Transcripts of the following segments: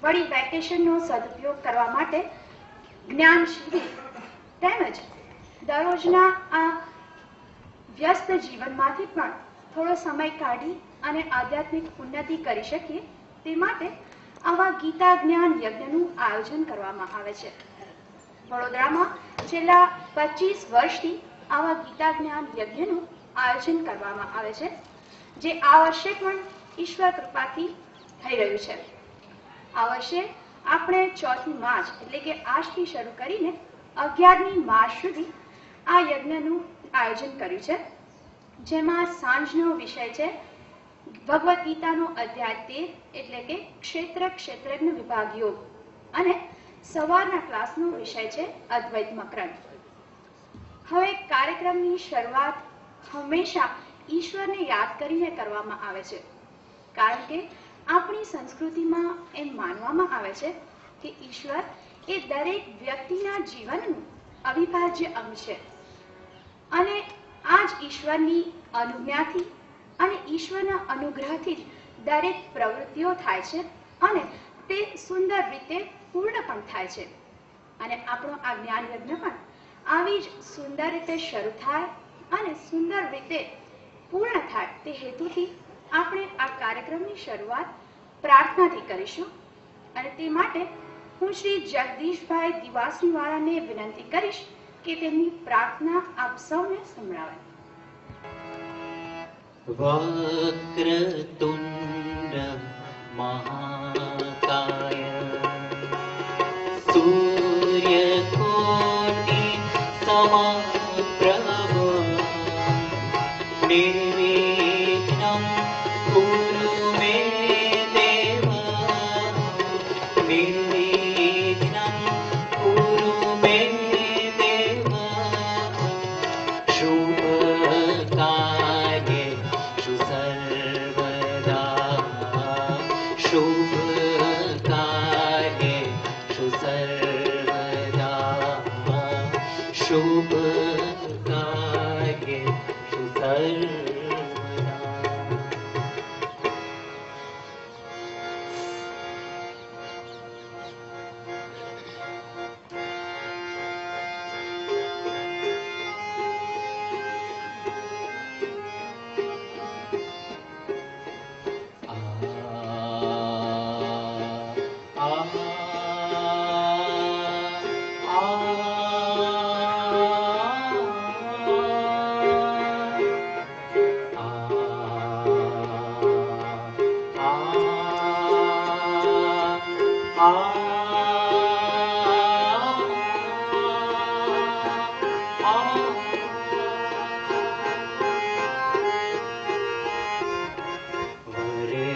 વળી વેકેશનનો સદુપયોગ કરવા માટે જ્ઞાન શિબિર તેમજ દરરોજના આ વ્યસ્ત જીવનમાંથી પણ થોડો સમય કાઢી અને આધ્યાત્મિક ઉન્નતિ કરી શકીએ તે માટે આવા ગીતા જ્ઞાન યજ્ઞનું આયોજન કરવામાં આવે છે. વડોદરામાં છેલ્લા 25 વર્ષથી આવા ગીતા જ્ઞાન યજ્ઞનું આયોજન કરવામાં આવે છે, જે આ વર્ષે પણ ઈશ્વર કૃપાથી થઈ રહ્યું છે. આ વર્ષે આપણે 4મી માર્ચ એટલે કે આજથી શરૂ કરીને 11મી માર્ચ સુધી આ યજ્ઞનું આયોજન કર્યું છે, જેમાં સાંજનો વિષય છે ભગવદ્ ગીતાનો અધ્યાય 13 એટલે કે ક્ષેત્રજ્ઞ વિભાગ યોગ અને સવારના ક્લાસનો વિષય છે અદ્વૈત મકરંદ. હવે કાર્યક્રમની શરૂઆત હંમેશા ઈશ્વરને યાદ કરીને કરવામાં આવે છે, કારણ કે આપણી સંસ્કૃતિમાં એમ માનવામાં આવે છે કે ઈશ્વર એ દરેક વ્યક્તિના જીવનનું અવિભાજ્ય અંગ છે અને આ જ ઈશ્વરની અનુજ્ઞાથી અને ઈશ્વરના અનુગ્રહથી જ દરેક પ્રવૃત્તિઓ થાય છે અને તે સુંદર રીતે પૂર્ણ પણ થાય છે. અને આપણો આ જ્ઞાન યજ્ઞ પણ આવી જ સુંદર રીતે શરૂ થાય અને સુંદર રીતે પૂર્ણ થાય તે હેતુથી આપણે આ કાર્યક્રમની શરૂઆત પ્રાર્થનાથી કરીશું અને તે માટે હું શ્રી જગદીશભાઈ દિવાસનીવાળાને વિનંતી કરીશ કે તેમની પ્રાર્થના આપ સૌને સંભળાવે. વક્રતુંડ મહાકાય સૂર્યકોટિ સમપ્રભ નિર્વિઘ્नं કુરુ મે દેવ નિર્વિઘ્नं કુરુ મે દેવ શુભ કાર્યેષુ સર્વદા શુભ કાર્યેષુ સર્વદા શુભ કાર્યેષુ સર્વદા.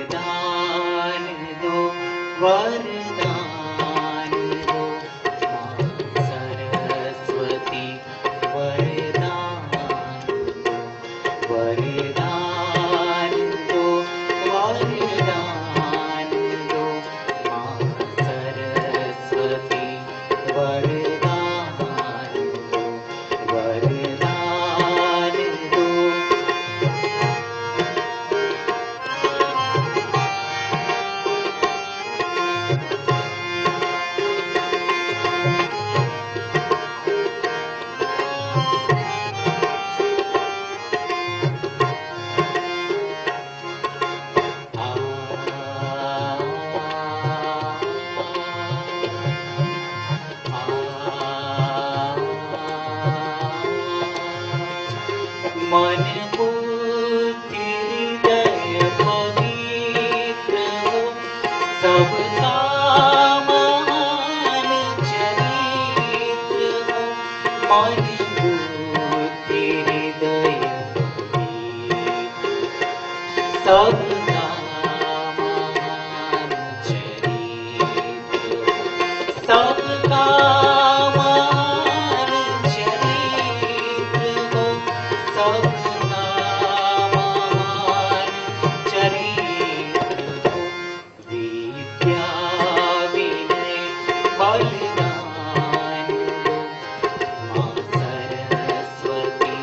વરદાન દો વરદાન દો સરસ્વતી વરદાન દો વરદાન દો વરદાન દો સરસ્વતી વરદાન દો વરદાન દો. मन बुद्धि हृदय पवित्र हो सबका महान चरित्र हो. मन बुद्धि हृदय पवित्र सबका महान चरित्र सबका सरस्वती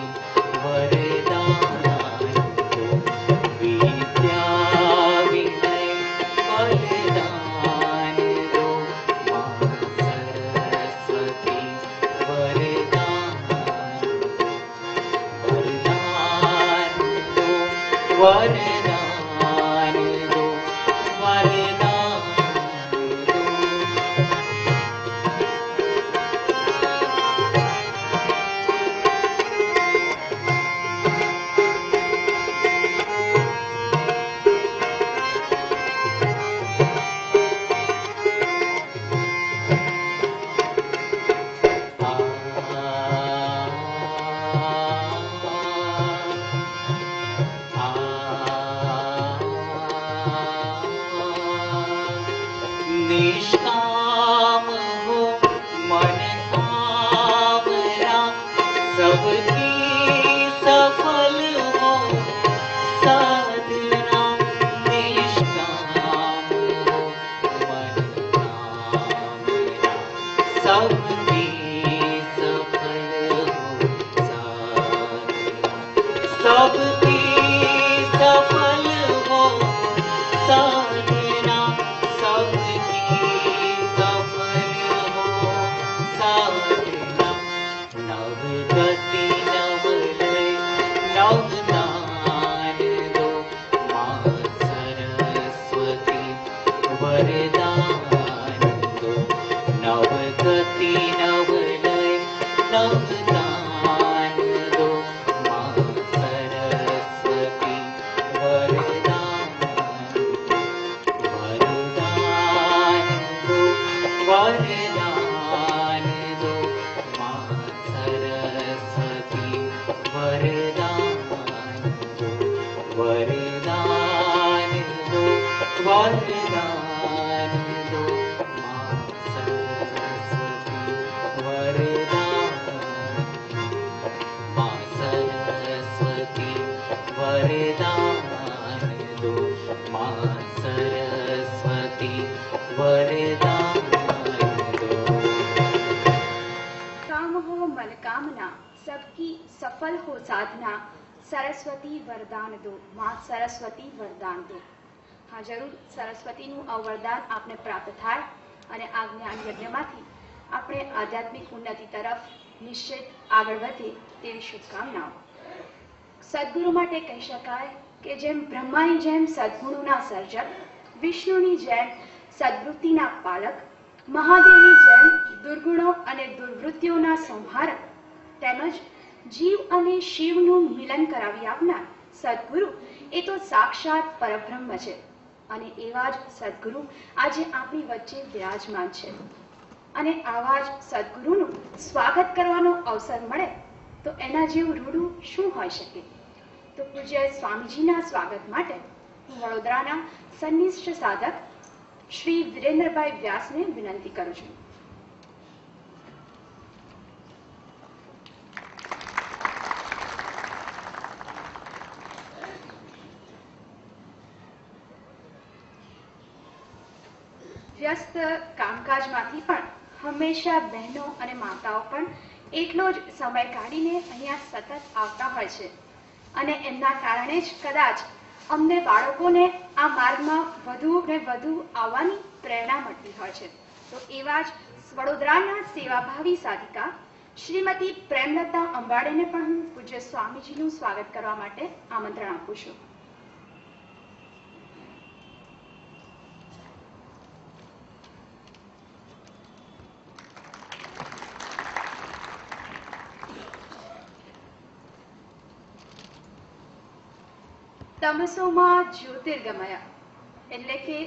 वरदान दो विद्या वरदान दो, वरदान दो। निष्काम हो मन आवरा, सबकी सफल हो साधना। निष्काम हो मन आवरा, सबकी सफल हो साधना। सबकी सफल हो साधना, सबकी सफल हो साधना। नवगति नवलय नवदान दो, माँ सरस्वती वरदान दो। नवगति नवलय नवदान दो, माँ सरस्वती वरदान दो। वरदान दो, वरदान दो, माँ सरस्वती वरदान दो। वरदान दो, वरदान दो, माँ सरस्वती वरदान दो। माँ सरस्वती वरदान दो, माँ सरस्वती वरदान दो। काम हो मन कामना, सबकी सफल हो साधना। સરસ્વતી વરદાન દો, માં સરસ્વતી વરદાન દો. હા, જરૂર સરસ્વતીનું આ વરદાન આપને પ્રાપ્ત થાય અને આ જ્ઞાન યજ્ઞમાંથી આપણે આધ્યાત્મિક ઉન્નતિ તરફ નિશ્ચિત આગળ વધે તેવી શુભકામનાઓ. સદગુરુ માટે કહી શકાય કે જેમ બ્રહ્માની જેમ સદગુણોના સર્જક, વિષ્ણુની જેમ સદવૃત્તિના પાલક, મહાદેવની જેમ દુર્ગુણો અને દુર્વૃત્તિઓના સંહારક, તેમજ જીવ અને શિવનું મિલન કરાવી આપનાર સદગુરુ એ તો સાક્ષાત પરબ્રહ્મ છે. અને એવા જ સદગુરુ આજે આપણી વચ્ચે બિરાજમાન છે. અને આવા જ સદગુરુનું સ્વાગત કરવાનો અવસર મળે તો એના જેવું રૂડું શું હોઈ શકે. તો પૂજ્ય સ્વામીજીના સ્વાગત માટે હું વડોદરાના સન્નિષ્ઠ સાધક શ્રી વિરેન્દ્રભાઈ વ્યાસને વિનંતી કરું છું. વ્યસ્ત કામકાજમાંથી પણ હંમેશા બહેનો અને માતાઓ પણ એટલો જ સમય કાઢીને અહીંયા સતત આવતા હોય છે. અને એમના કારણે જ કદાચ અમને બાળકોને આ માર્ગમાં વધુ ને વધુ આવવાની પ્રેરણા મળતી હોય છે. તો એવા જ વડોદરાના સેવાભાવી સાધિકા શ્રીમતી પ્રેમલતા અંબાડેને પણ હું પૂજ્ય સ્વામીજીનું સ્વાગત કરવા માટે આમંત્રણ આપું છું. તમસોમાં જ્યોતિર્ગમય એટલે કે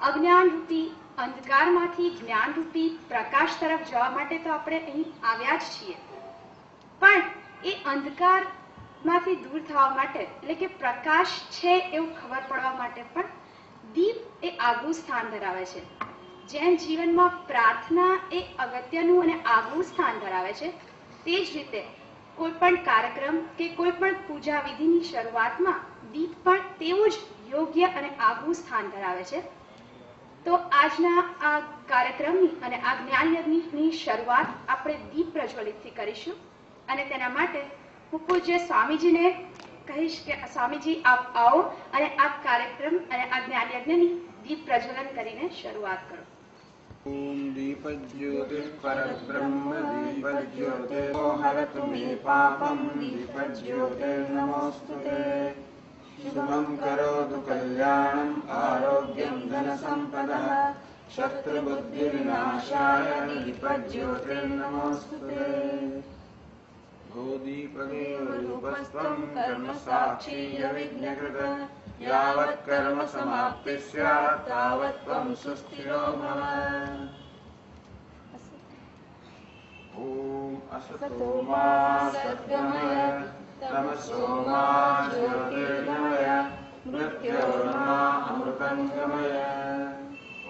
અજ્ઞાનરૂપી અંધકારમાંથી જ્ઞાનરૂપી પ્રકાશ તરફ જવા માટે તો આપણે અહીં આવ્યા જ છીએ. પણ એ અંધકારમાંથી દૂર થવા માટે એટલે કે પ્રકાશ છે એવું ખબર પડવા માટે પણ દીપ એ આગવું સ્થાન ધરાવે છે. જેમ જીવનમાં પ્રાર્થના એ અગત્યનું અને આગવું સ્થાન ધરાવે છે, તે જ રીતે કોઈ પણ કાર્યક્રમ કે કોઈ પણ પૂજા વિધિની શરૂઆતમાં દીપ પણ તેવું જ યોગ્ય અને આગવું સ્થાન ધરાવે છે. તો આજના આ કાર્યક્રમની અને આ જ્ઞાન યજ્ઞની શરૂઆત આપણે દીપ પ્રજ્વલિતથી કરીશું. અને તેના માટે હું પૂજ્ય સ્વામીજીને કહીશ કે સ્વામીજી આપ આવો અને આ કાર્યક્રમ અને આ જ્ઞાન યજ્ઞની દીપ પ્રજ્વલન કરીને શરૂઆત કરો. ओम दीपज्योतिः परब्रह्म दीपज्योतिर् हरतु मे पापं दीपज्योतिर्नमोऽस्तुते शुभं करोतु कल्याणं आरोग्यं धनसम्पदः शत्रुबुद्धिविनाशाय दीपज्योतिर्नमोऽस्तुते। गोदीपदेवरूपस्त्वं कर्मसाक्षी यविघ्नकृत यावत् कर्म समाप्तिः स्यात् तावत् त्वं सुस्थिरो भव। ॐ असतो मा सद्गमय तमसो मा ज्योतिर्गमय मृत्योर्मा अमृतं गमय।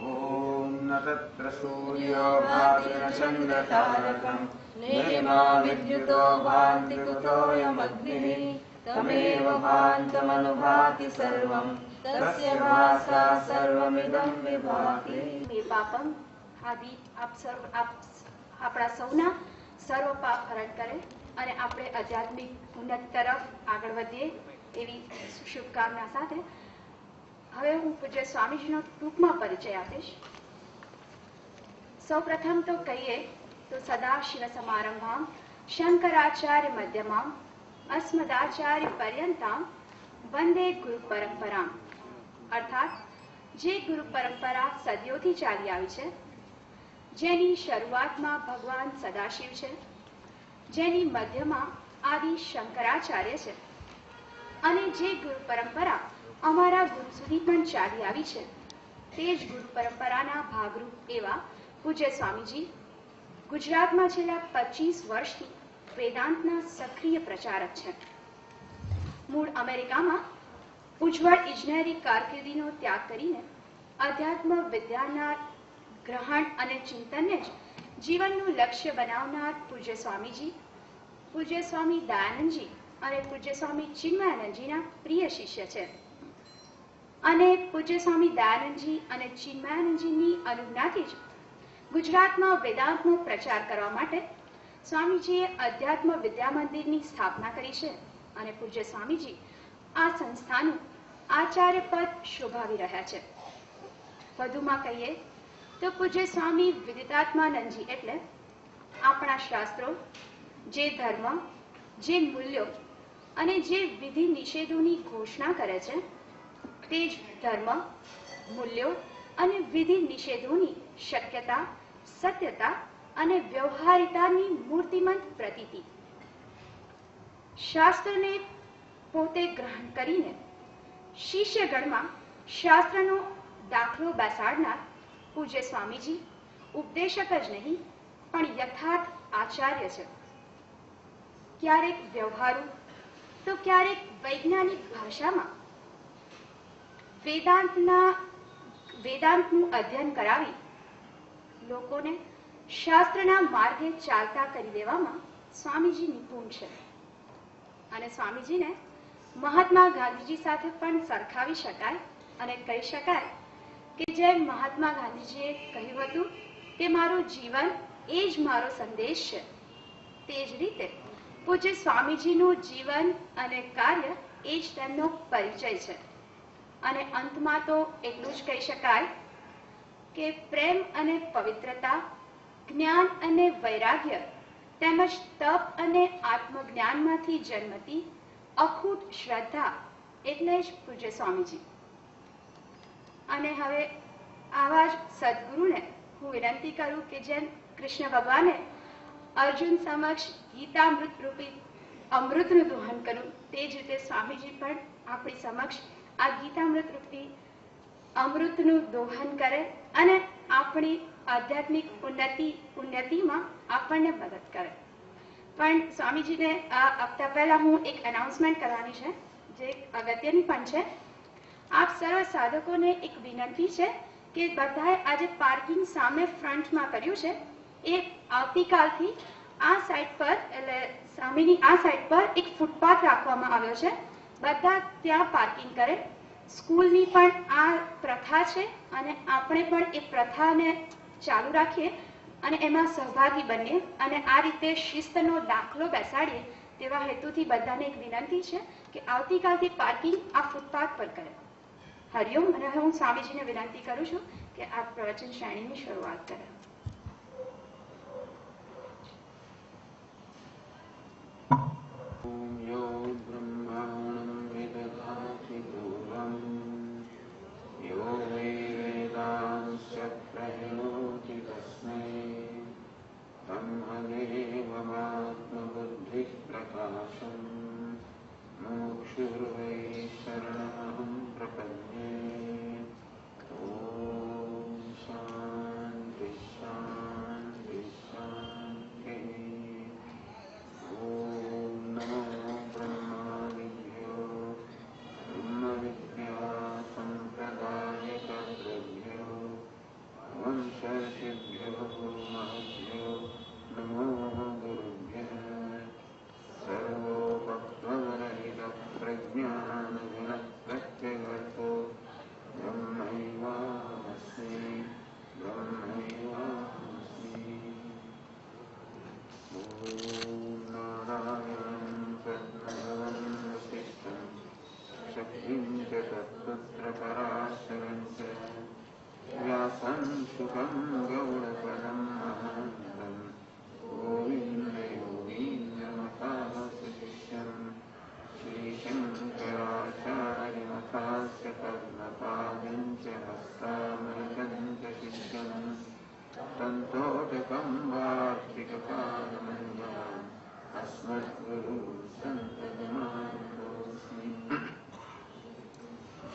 ॐ न तत्र सूर्यो भाति न चन्द्रतारकं नेमा विद्युतो भान्ति कुतोऽयमग्निः तमेव भान्तमनुभाति सर्वं तस्य भासा सर्वमिदं विभाति। मे पापम આદિ આપણા સૌના સર્વ પાપ હરણ કરે અને આપણે આધ્યાત્મિક ઉન્નત તરફ આગળ વધીએ એવી શુભકામના સાથે હવે હું પૂજ્ય સ્વામીજીનો ટૂંકમાં પરિચય આપીશ. સૌપ્રથમ તો કહીએ તો સદાશિવ સમારંભામ શંકરાચાર્ય મધ્યમામ અસ્મદાચાર્ય પર્યંતામ વંદે ગુરુ પરંપરામ. અર્થાત જે ગુરુ પરંપરા સદીઓથી ચાલી આવી છે, જેની શરૂઆતમાં ભગવાન સદાશિવ છે, જેની મધ્યમાં આદિ શંકરાચાર્ય છે અને જે ગુરુ પરંપરા અમારા ગુરુ સુધી પણ ચાલી આવી છે, તે જ ગુરુ પરંપરાના ભાગરૂપ એવા પૂજ્ય સ્વામીજી ગુજરાતમાં છેલ્લા 25 વર્ષથી વેદાંતના સક્રિય પ્રચારક છે. મૂળ અમેરિકામાં ઉજ્જવળ ઇજનેરી કારકિર્દીનો ત્યાગ કરીને અધ્યાત્મ વિદ્યાના ગ્રહણ અને ચિંતનને જ જીવનનું લક્ષ્ય બનાવનાર પૂજ્ય સ્વામીજી, પૂજ્ય સ્વામી દયાનંદજી અને પૂજ્ય સ્વામી ચિન્મયાનંદજીના પ્રિય શિષ્ય છે. અને પૂજ્ય સ્વામી દયાનંદજી અને ચિન્મયાનંદજીની અનુજ્ઞાથી જ ગુજરાતમાં વેદાંતનો પ્રચાર કરવા માટે સ્વામીજીએ અધ્યાત્મ વિદ્યા મંદિરની સ્થાપના કરી છે અને પૂજ્ય સ્વામીજી આ સંસ્થાનું આચાર્ય પદ શોભાવી રહ્યા છે. વધુમાં કહીએ તો પૂજ્ય સ્વામી વિદિતાત્માનંદજી એટલે આપણા શાસ્ત્રો જે ધર્મ, જે મૂલ્યો અને જે વિધિ નિષેધોની ઘોષણા કરે છે, તે જ ધર્મ, મૂલ્યો અને વિધિ નિષેધોની શક્યતા, સત્યતા અને વ્યવહારિતાની મૂર્તિમંત પ્રતીતિ. શાસ્ત્રને પોતે ગ્રહણ કરીને શિષ્યગણમાં શાસ્ત્રનો દાખલો બેસાડનાર પૂજ્ય સ્વામીજી ઉપદેશક જ નહીં પણ યથાર્થ આચાર્ય છે. ક્યારેક વ્યવહારુ તો ક્યારેક વૈજ્ઞાનિક ભાષામાં વેદાંતનું અધ્યયન કરાવી લોકોને શાસ્ત્રના માર્ગે ચાલતા કરી દેવામાં સ્વામીજી નિપુણ છે. અને સ્વામીજીને મહાત્મા ગાંધીજી સાથે પણ સરખાવી શકાય અને કહી શકાય કે જેમ મહાત્મા ગાંધીજીએ કહ્યું હતું કે મારું જીવન એ જ મારો સંદેશ છે, તે જ રીતે પૂજ્ય સ્વામીજીનું જીવન અને કાર્ય એ જ તેમનો પરિચય છે. અને અંતમાં તો એટલું જ કહી શકાય કે પ્રેમ અને પવિત્રતા, જ્ઞાન અને વૈરાગ્ય તેમજ તપ અને આત્મજ્ઞાનમાંથી જન્મતી અખૂટ શ્રદ્ધા એટલે જ પૂજ્ય સ્વામીજી. અને હવે આવા જ સદગુરુને હું વિનંતી કરું કે જેમ કૃષ્ણ ભગવાને અર્જુન સમક્ષ ગીતામૃત રૂપી અમૃતનું દોહન કર્યું, તે જ રીતે સ્વામીજી પણ આપણી સમક્ષ આ ગીતામૃત રૂપી અમૃતનું દોહન કરે અને આપણી આધ્યાત્મિક ઉન્નતિમાં આપણને મદદ કરે. પણ સ્વામીજીને આ આપતા પહેલા હું એક એનાઉન્સમેન્ટ કરવાની છે જે અગત્યની પણ છે. આપ સર્વ સાધકોને એક વિનંતી છે કે બધાએ આજે પાર્કિંગ સામે ફ્રન્ટમાં કર્યું છે, એ આવતીકાલથી આ સાઈડ પર એટલે સામેની આ સાઈડ પર એક ફૂટપાથ રાખવામાં આવ્યો છે. બધા ત્યાં પાર્કિંગ કરે. સ્કૂલની પણ આ પ્રથા છે અને આપણે પણ એ પ્રથાને ચાલુ રાખીએ અને એમાં સહભાગી બનીએ અને આ રીતે શિસ્તનો દાખલો બેસાડીએ તેવા હેતુથી બધાને એક વિનંતી છે કે આવતીકાલથી પાર્કિંગ આ ફૂટપાથ પર કરે. હરિઓમ. અને હું સ્વામીજીને વિનંતી કરું છું કે આ પ્રવચન શ્રેણીની શરૂઆત કરે. યો બ્રહ્માણં વિદધાતિ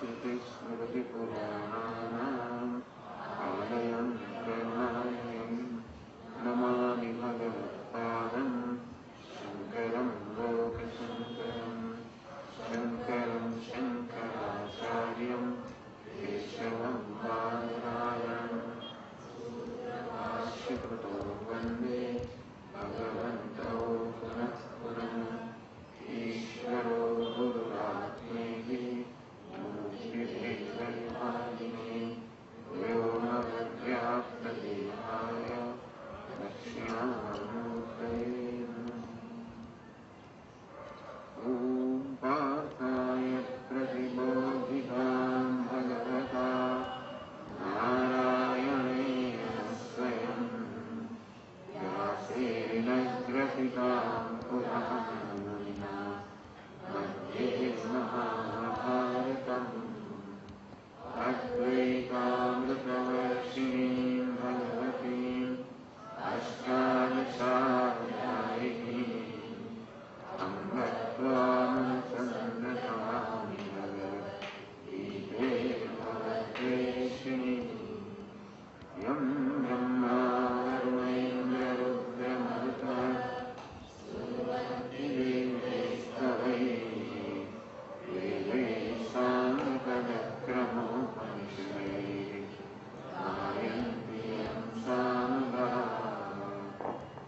श्रुतिस्मृतिपुराणानाम् आलयं करुणालयं नमामि भगवत्पादं शङ्करं लोकशङ्करं शङ्करं शङ्कराचार्यं केशवं बादरायणं भाष्यकृतो वन्दे भगवन्तौ पुनः पुनः ईश्वरो गुरुरात्मेति मूर्तिभेदविभागिने व्योमव्याप्तदेहाय दक्षिणामूर्तये नमः। ॐ पार्थाय प्रतिबोधितां भगवता नारायणेन स्वयं व्यासेन ग्रथितां पुराणमुनिना मध्ये महाभारतम् अद्वैतामृतवर्षिणीं भगवतीम् अष्टादशाध्यायिनीम् अम्ब त्वामनुसन्नतामि भगवद्गीते भवद्वेषिणीम् यं ब्रह्मा वरुणेन्द्ररुद्रमरुतः स्तवैः वेदैः साङ्गपदक्रमोपनिषदैः गायन्ति यं सानुगाः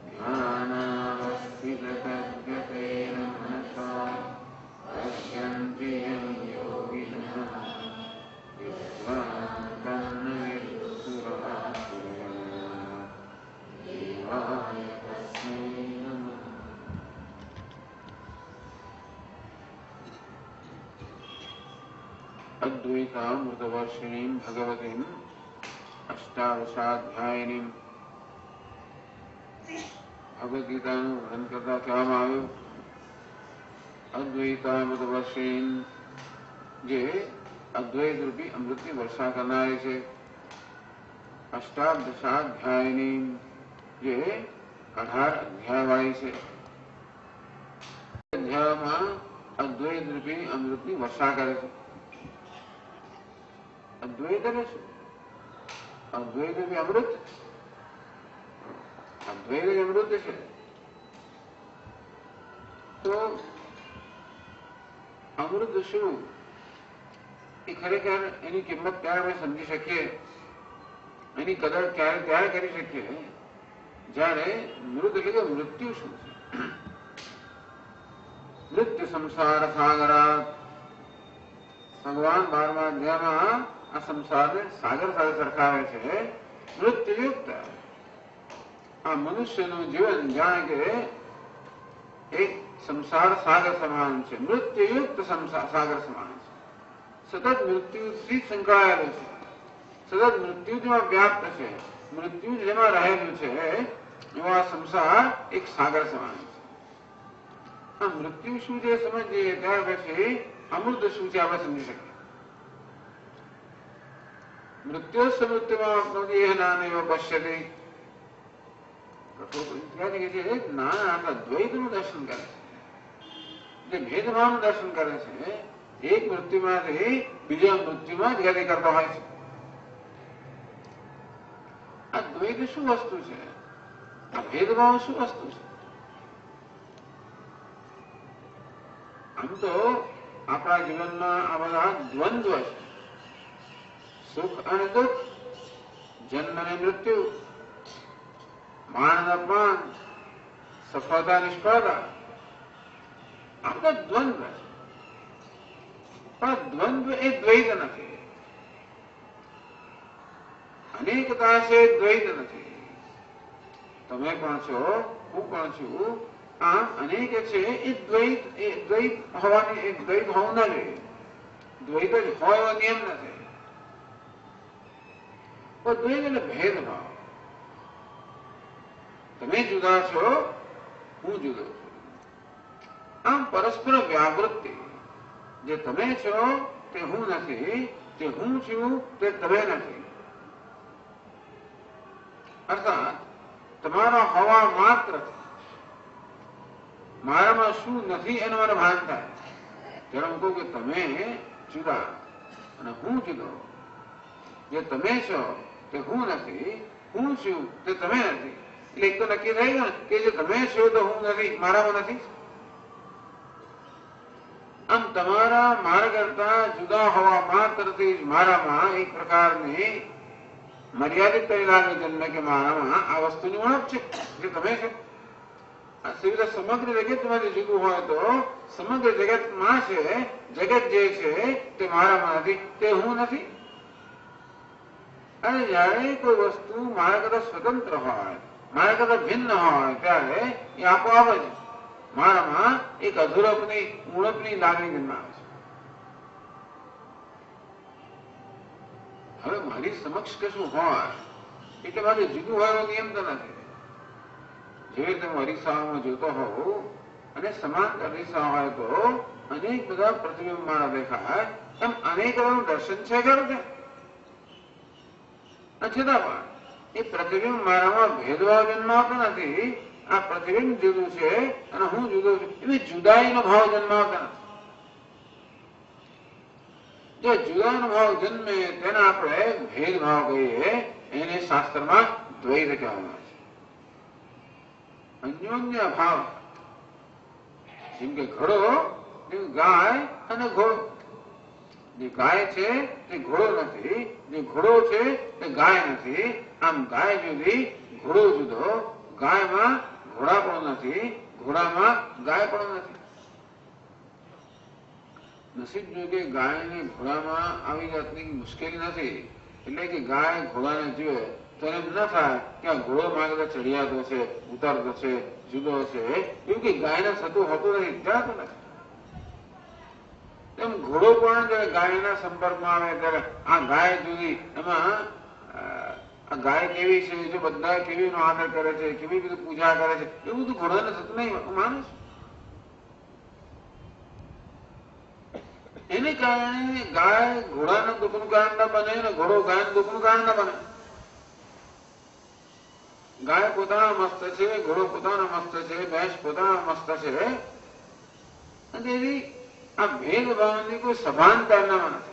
ध्यानावस्थिततद्गतेन मनसा पश्यन्ति यं योगिनः देवाय तस्मै नमः। अद्वैतामृतवर्षिणीं भगवतीम् अष्टादशाध्यायिनीं भगवद्गीताનું વર્ણન કરતા કહેવામાં આવ્યું અદ્વૈતામૃતવર્ષિણી જે અદ્વૈત રૂપી અમૃતની વર્ષા કરનારી છે. અષ્ટાદશાધ્યાયની જે 18 અધ્યાયવાળી છે. અધ્યાયમાં અદ્વૈત રૂપી અમૃતની વર્ષા કરે છે. અદ્વૈત એટલે શું? અદ્વૈત રૂપી અમૃત, અદ્વૈત અમૃત છે. તો અમૃત શું એ ખરેખર એની કિંમત ત્યારે આપણે સમજી શકીએ, એની કદર ત્યારે કરી શકીએ જ્યારે મૃત એટલે કે મૃત્યુ શું છે. મૃત્યુ સંસાર સાગરા ભગવાન 12મા અધ્યાયમાં આ સંસારને સાગર સાથે સરખાવે છે. મૃત્યુયુક્ત આ મનુષ્યનું જીવન જાણે કે એક સંસાર સાગર સમાન છે. મૃત્યુયુક્ત સાગર સમાન છે. સતત મૃત્યુથી સંકળાયેલું છે, સતત મૃત્યુ જેમાં વ્યાપ્ત છે, મૃત્યુ જેમાં રહેલું છે એવા સંસાર એક સાગર સમાન છે. આ મૃત્યુ શું છે સમજીએ ત્યાર પછી અમૃત શું છે આપણે સમજી શકીએ. મૃત્યુ સમૃત્યુમાં દેહ નાનેવ પશ્યતે નાના દ્વૈતનું દર્શન કરે છે, જે ભેદભાવનું દર્શન કરે છે. એક મૃત્યુમાંથી બીજા મૃત્યુમાં ગતિ કરતો હોય છે. આ દ્વૈત શું વસ્તુ છે? આ ભેદભાવ શું વસ્તુ છે? આમ તો આપણા જીવનમાં આ બધા દ્વંદ્વ છે, સુખ અને દુઃખ, જન્મ અને મૃત્યુ, માન અને અપમાન, સફળતા નિષ્ફળતા, આ બધા દ્વંદ્વ છે. પણ દ્વંદ્વ એ દ્વૈત નથી, અનેકતા છે, દ્વૈત નથી. તમે પણ છો, હું પણ છું. આમ અનેક છે એ દ્વૈત હોવાની, એક દ્વૈત હોવું ના જોઈએ. દ્વૈત જ હોય એવો નિયમ નથી. પણ દ્વૈત એટલે ભેદભાવ. તમે જુદા છો, હું જુદો છું. આમ પરસ્પર વ્યાવૃત્તિ. જે તમે છો તે હું નથી, જે હું છું તે તમે નથી. અર્થાત તમારા હોવા માત્ર મારામાં શું નથી એનું મને ભાન થાય. ત્યારે હું કહું કે તમે જુદા, અને હું જુદો. જે તમે છો તે હું નથી, હું છું તે તમે નથી. એટલે એક તો નક્કી થઈ ગયું કે જે તમે છો તો હું નથી, મારામાં નથી. આમ તમારા મારા કરતા જુદા હોવા માત્રથી જ મારામાં એક પ્રકારની મર્યાદિત પરિણામે જન્મે કે મારામાં આ વસ્તુની ઓળખ છે જે તમે છો. આ સિવાય સમગ્ર જગતમાંથી જુદું હોય તો સમગ્ર જગતમાં છે, જગત જે છે તે મારામાં નથી, તે હું નથી. અને જયારે કોઈ વસ્તુ મારા કરતા સ્વતંત્ર હોય, મારા કરતા ભિન્ન હોય ત્યારે એ આપોઆપ જ મારામાં એક અધૂરપની ઉણપની લાગણી જન્માવે છે. હવે મારી સમક્ષ કશું હોય એટલે મારે જુદું હોય એવો નિયમ તો નથી. જે રીતે હું અરીસામાં જોતો હોઉં અને સમાંતર અરીસા હોય તો અનેક બધા પ્રતિબિંબ મારા દેખાય, એમ અનેક દર્શન છે ખરું છે. છતાં પણ એ પ્રતિબિંબ મારામાં ભેદભાવ જન્માવતો નથી. આ પ્રતિબિંબ જુદું છે અને હું જુદો છું એવી જુદાઈનો ભાવ જન્માવતા નથી. જે જુદાનો ભાવ જન્મે તેને આપણે ભેદભાવ કહીએ. એને શાસ્ત્રમાં દ્વૈત કહેવામાં આવે છે. અન્યોન્ય ભાવ, જેમ કે ઘોડો, ગાય અને ઘોડો. જે ગાય છે તે ઘોડો નથી, જે ઘોડો છે તે ગાય નથી. આમ ગાય જુદી, ઘોડો જુદો. ગાયમાં ઘોડા પણ નથી, ઘોડામાં ગાય પણ નથી. નસીબ જોકે ગાય ને ઘોડામાં આવી જાતની મુશ્કેલી નથી. એટલે કે ગાય ઘોડાને જુએ તો એમ ન થાય કે આ ઘોડો માર્ગે ચડિયાતો છે, ઉતરતો છે, જુદો છે. એવું કે ગાયને થતું હોતું નથી, જણાતું નથી. એમ ઘોડો પણ જયારે ગાયના સંપર્કમાં આવે ત્યારે આ ગાય જુદી, એમાં આ ગાય કેવી છે, જો બધા કેવી નો આદર કરે છે, કેવી બધું પૂજા કરે છે, એવું બધું ઘોડાને થતું નહીં. માનું છું એને કારણે ગાય ઘોડાનું દુઃખનું કારણ ન બને અને ઘોડો ગાયનું દુઃખનું કારણ ન બને. ગાય પોતાના મસ્ત છે, ઘોડો પોતાનો મસ્ત છે, ભેંસ પોતાના મસ્ત છે. અને એવી આ ભેદભાવની કોઈ સભાનતા નથી.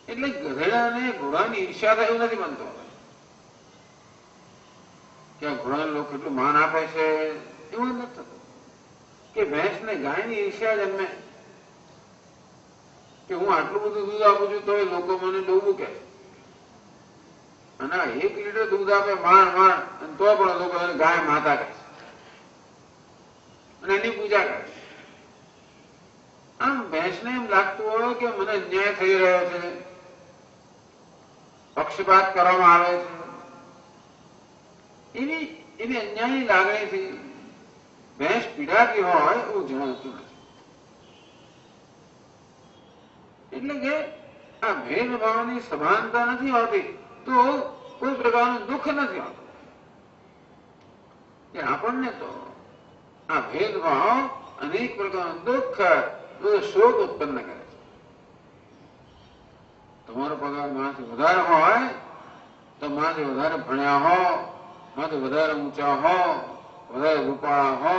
એટલે ગધેડાને ઘોડાની ઈર્ષ્યા થાય એવું નથી બનતો કે આ ઘોડાને લોકો કેટલું માન આપે છે, એવું નથી થતું. કે ભેંસ ને ગાયની ઈર્ષ્યા જન્મે કે હું આટલું બધું દૂધ આપું છું તો લોકો મને ડોબું કહે. અને 1 લીટર દૂધ આપે માણ માણ, અને તો પણ લોકો એને ગાય માતા કહે અને એની પૂજા કરે. આમ ભેંસને એમ લાગતું હોય કે મને અન્યાય થઈ રહ્યો છે, પક્ષપાત કરવામાં આવે છે, એવી અન્યાયની લાગણીથી ભેંસ પીડાતી હોય એવું જણાતું નથી. એટલે કે આ ભેદભાવની સભાનતા નથી હોતી તો કોઈ પ્રકારનું દુઃખ નથી હોતું. કે આપણને તો આ ભેદભાવ અનેક પ્રકારનું દુઃખ, શોક ઉત્પન્ન કરે છે. તમારો પગાર માથી વધારે હોય તો માથી વધારે ભણ્યા હો, માથી વધારે ઊંચા હો, વધારે રૂપાળા હો,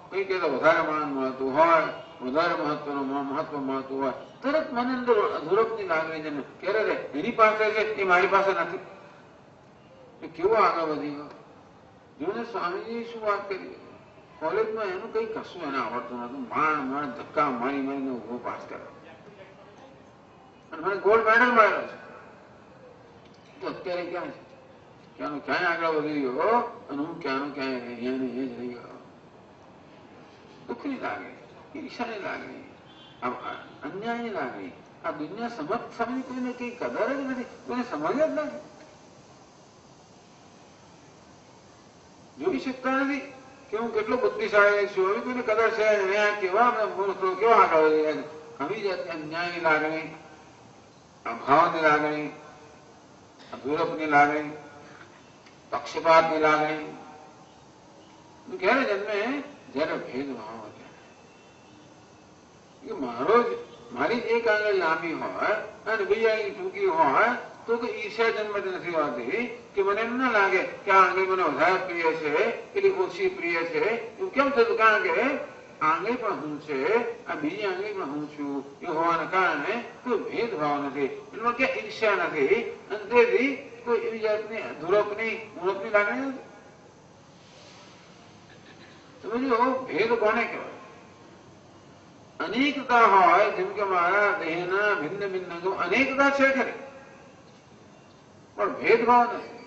કઈ કે વધારે માન મળતું હોય, વધારે મહત્વ મળતું હોય, તરત મને અંદર અધૂરપની લાગણી જન્મે. ક્યારે રે એની પાસે છે એ મારી પાસે નથી. એ કેવો આગળ વધી ગયો. જોને સ્વામીજી શું વાત કરી, કોલેજમાં એનું કઈ કશું એને આવડતું નતું. માણ ધક્કા મારી મારીને ઉભો પાસ કરે અને મને ગોલ્ડ મેડલ મળેલો છે. તો અત્યારે ક્યાં છે? ક્યાંનો ક્યાંય આગળ વધી ગયો અને હું ક્યાંનો ક્યાંય અહીંયા ને એ જ રહી ગયો. દુઃખની લાગણી, ઈર્ષાની લાગણી, અન્યાયની લાગણી. આ દુનિયા સમજ કોઈને કઈ કદર જ નથી, કોઈને સમજ જ નથી, જોઈ શકતા નથી કે હું કેટલો બુદ્ધિશાળી છું. હવે કોઈને કદર છે કેવા મૂર્ખો કેવા આગળ વધી આવી જાતની અન્યાયની લાગણી, અભાવની લાગણી, અધૂરપની લાગણી, પક્ષપાતની લાગણી ક્યારે જન્મે? જયારે ભેદભાવ કે મારી એક આંગળી લાંબી હોય અને બીજી આંગળી ટૂંકી હોય તો ઈર્ષ્યા જન્મતી નથી હોતી. કે મને એમ ના લાગે કે આ આંગળી મને વધારે પ્રિય છે, પેલી ઓછી પ્રિય છે. એવું કેમ થતું? કારણ કે આંગળી પણ હું છે, આ બીજી આંગળી પણ હું છું એ હોવાને કારણે કોઈ ભેદભાવ નથી, એમાં ક્યાં ઈર્ષ્યા નથી, અને તેથી કોઈ એવી જાતની ધુરપની ઉણપની લાગણી નથી. તમે જો ભેદ કોને કહેવાય? અનેકતા હોય, જેમ કે મારા દેહના ભિન્ન ભિન્ન અંગો અનેકતા છે ખરી, પણ ભેદભાવ નથી.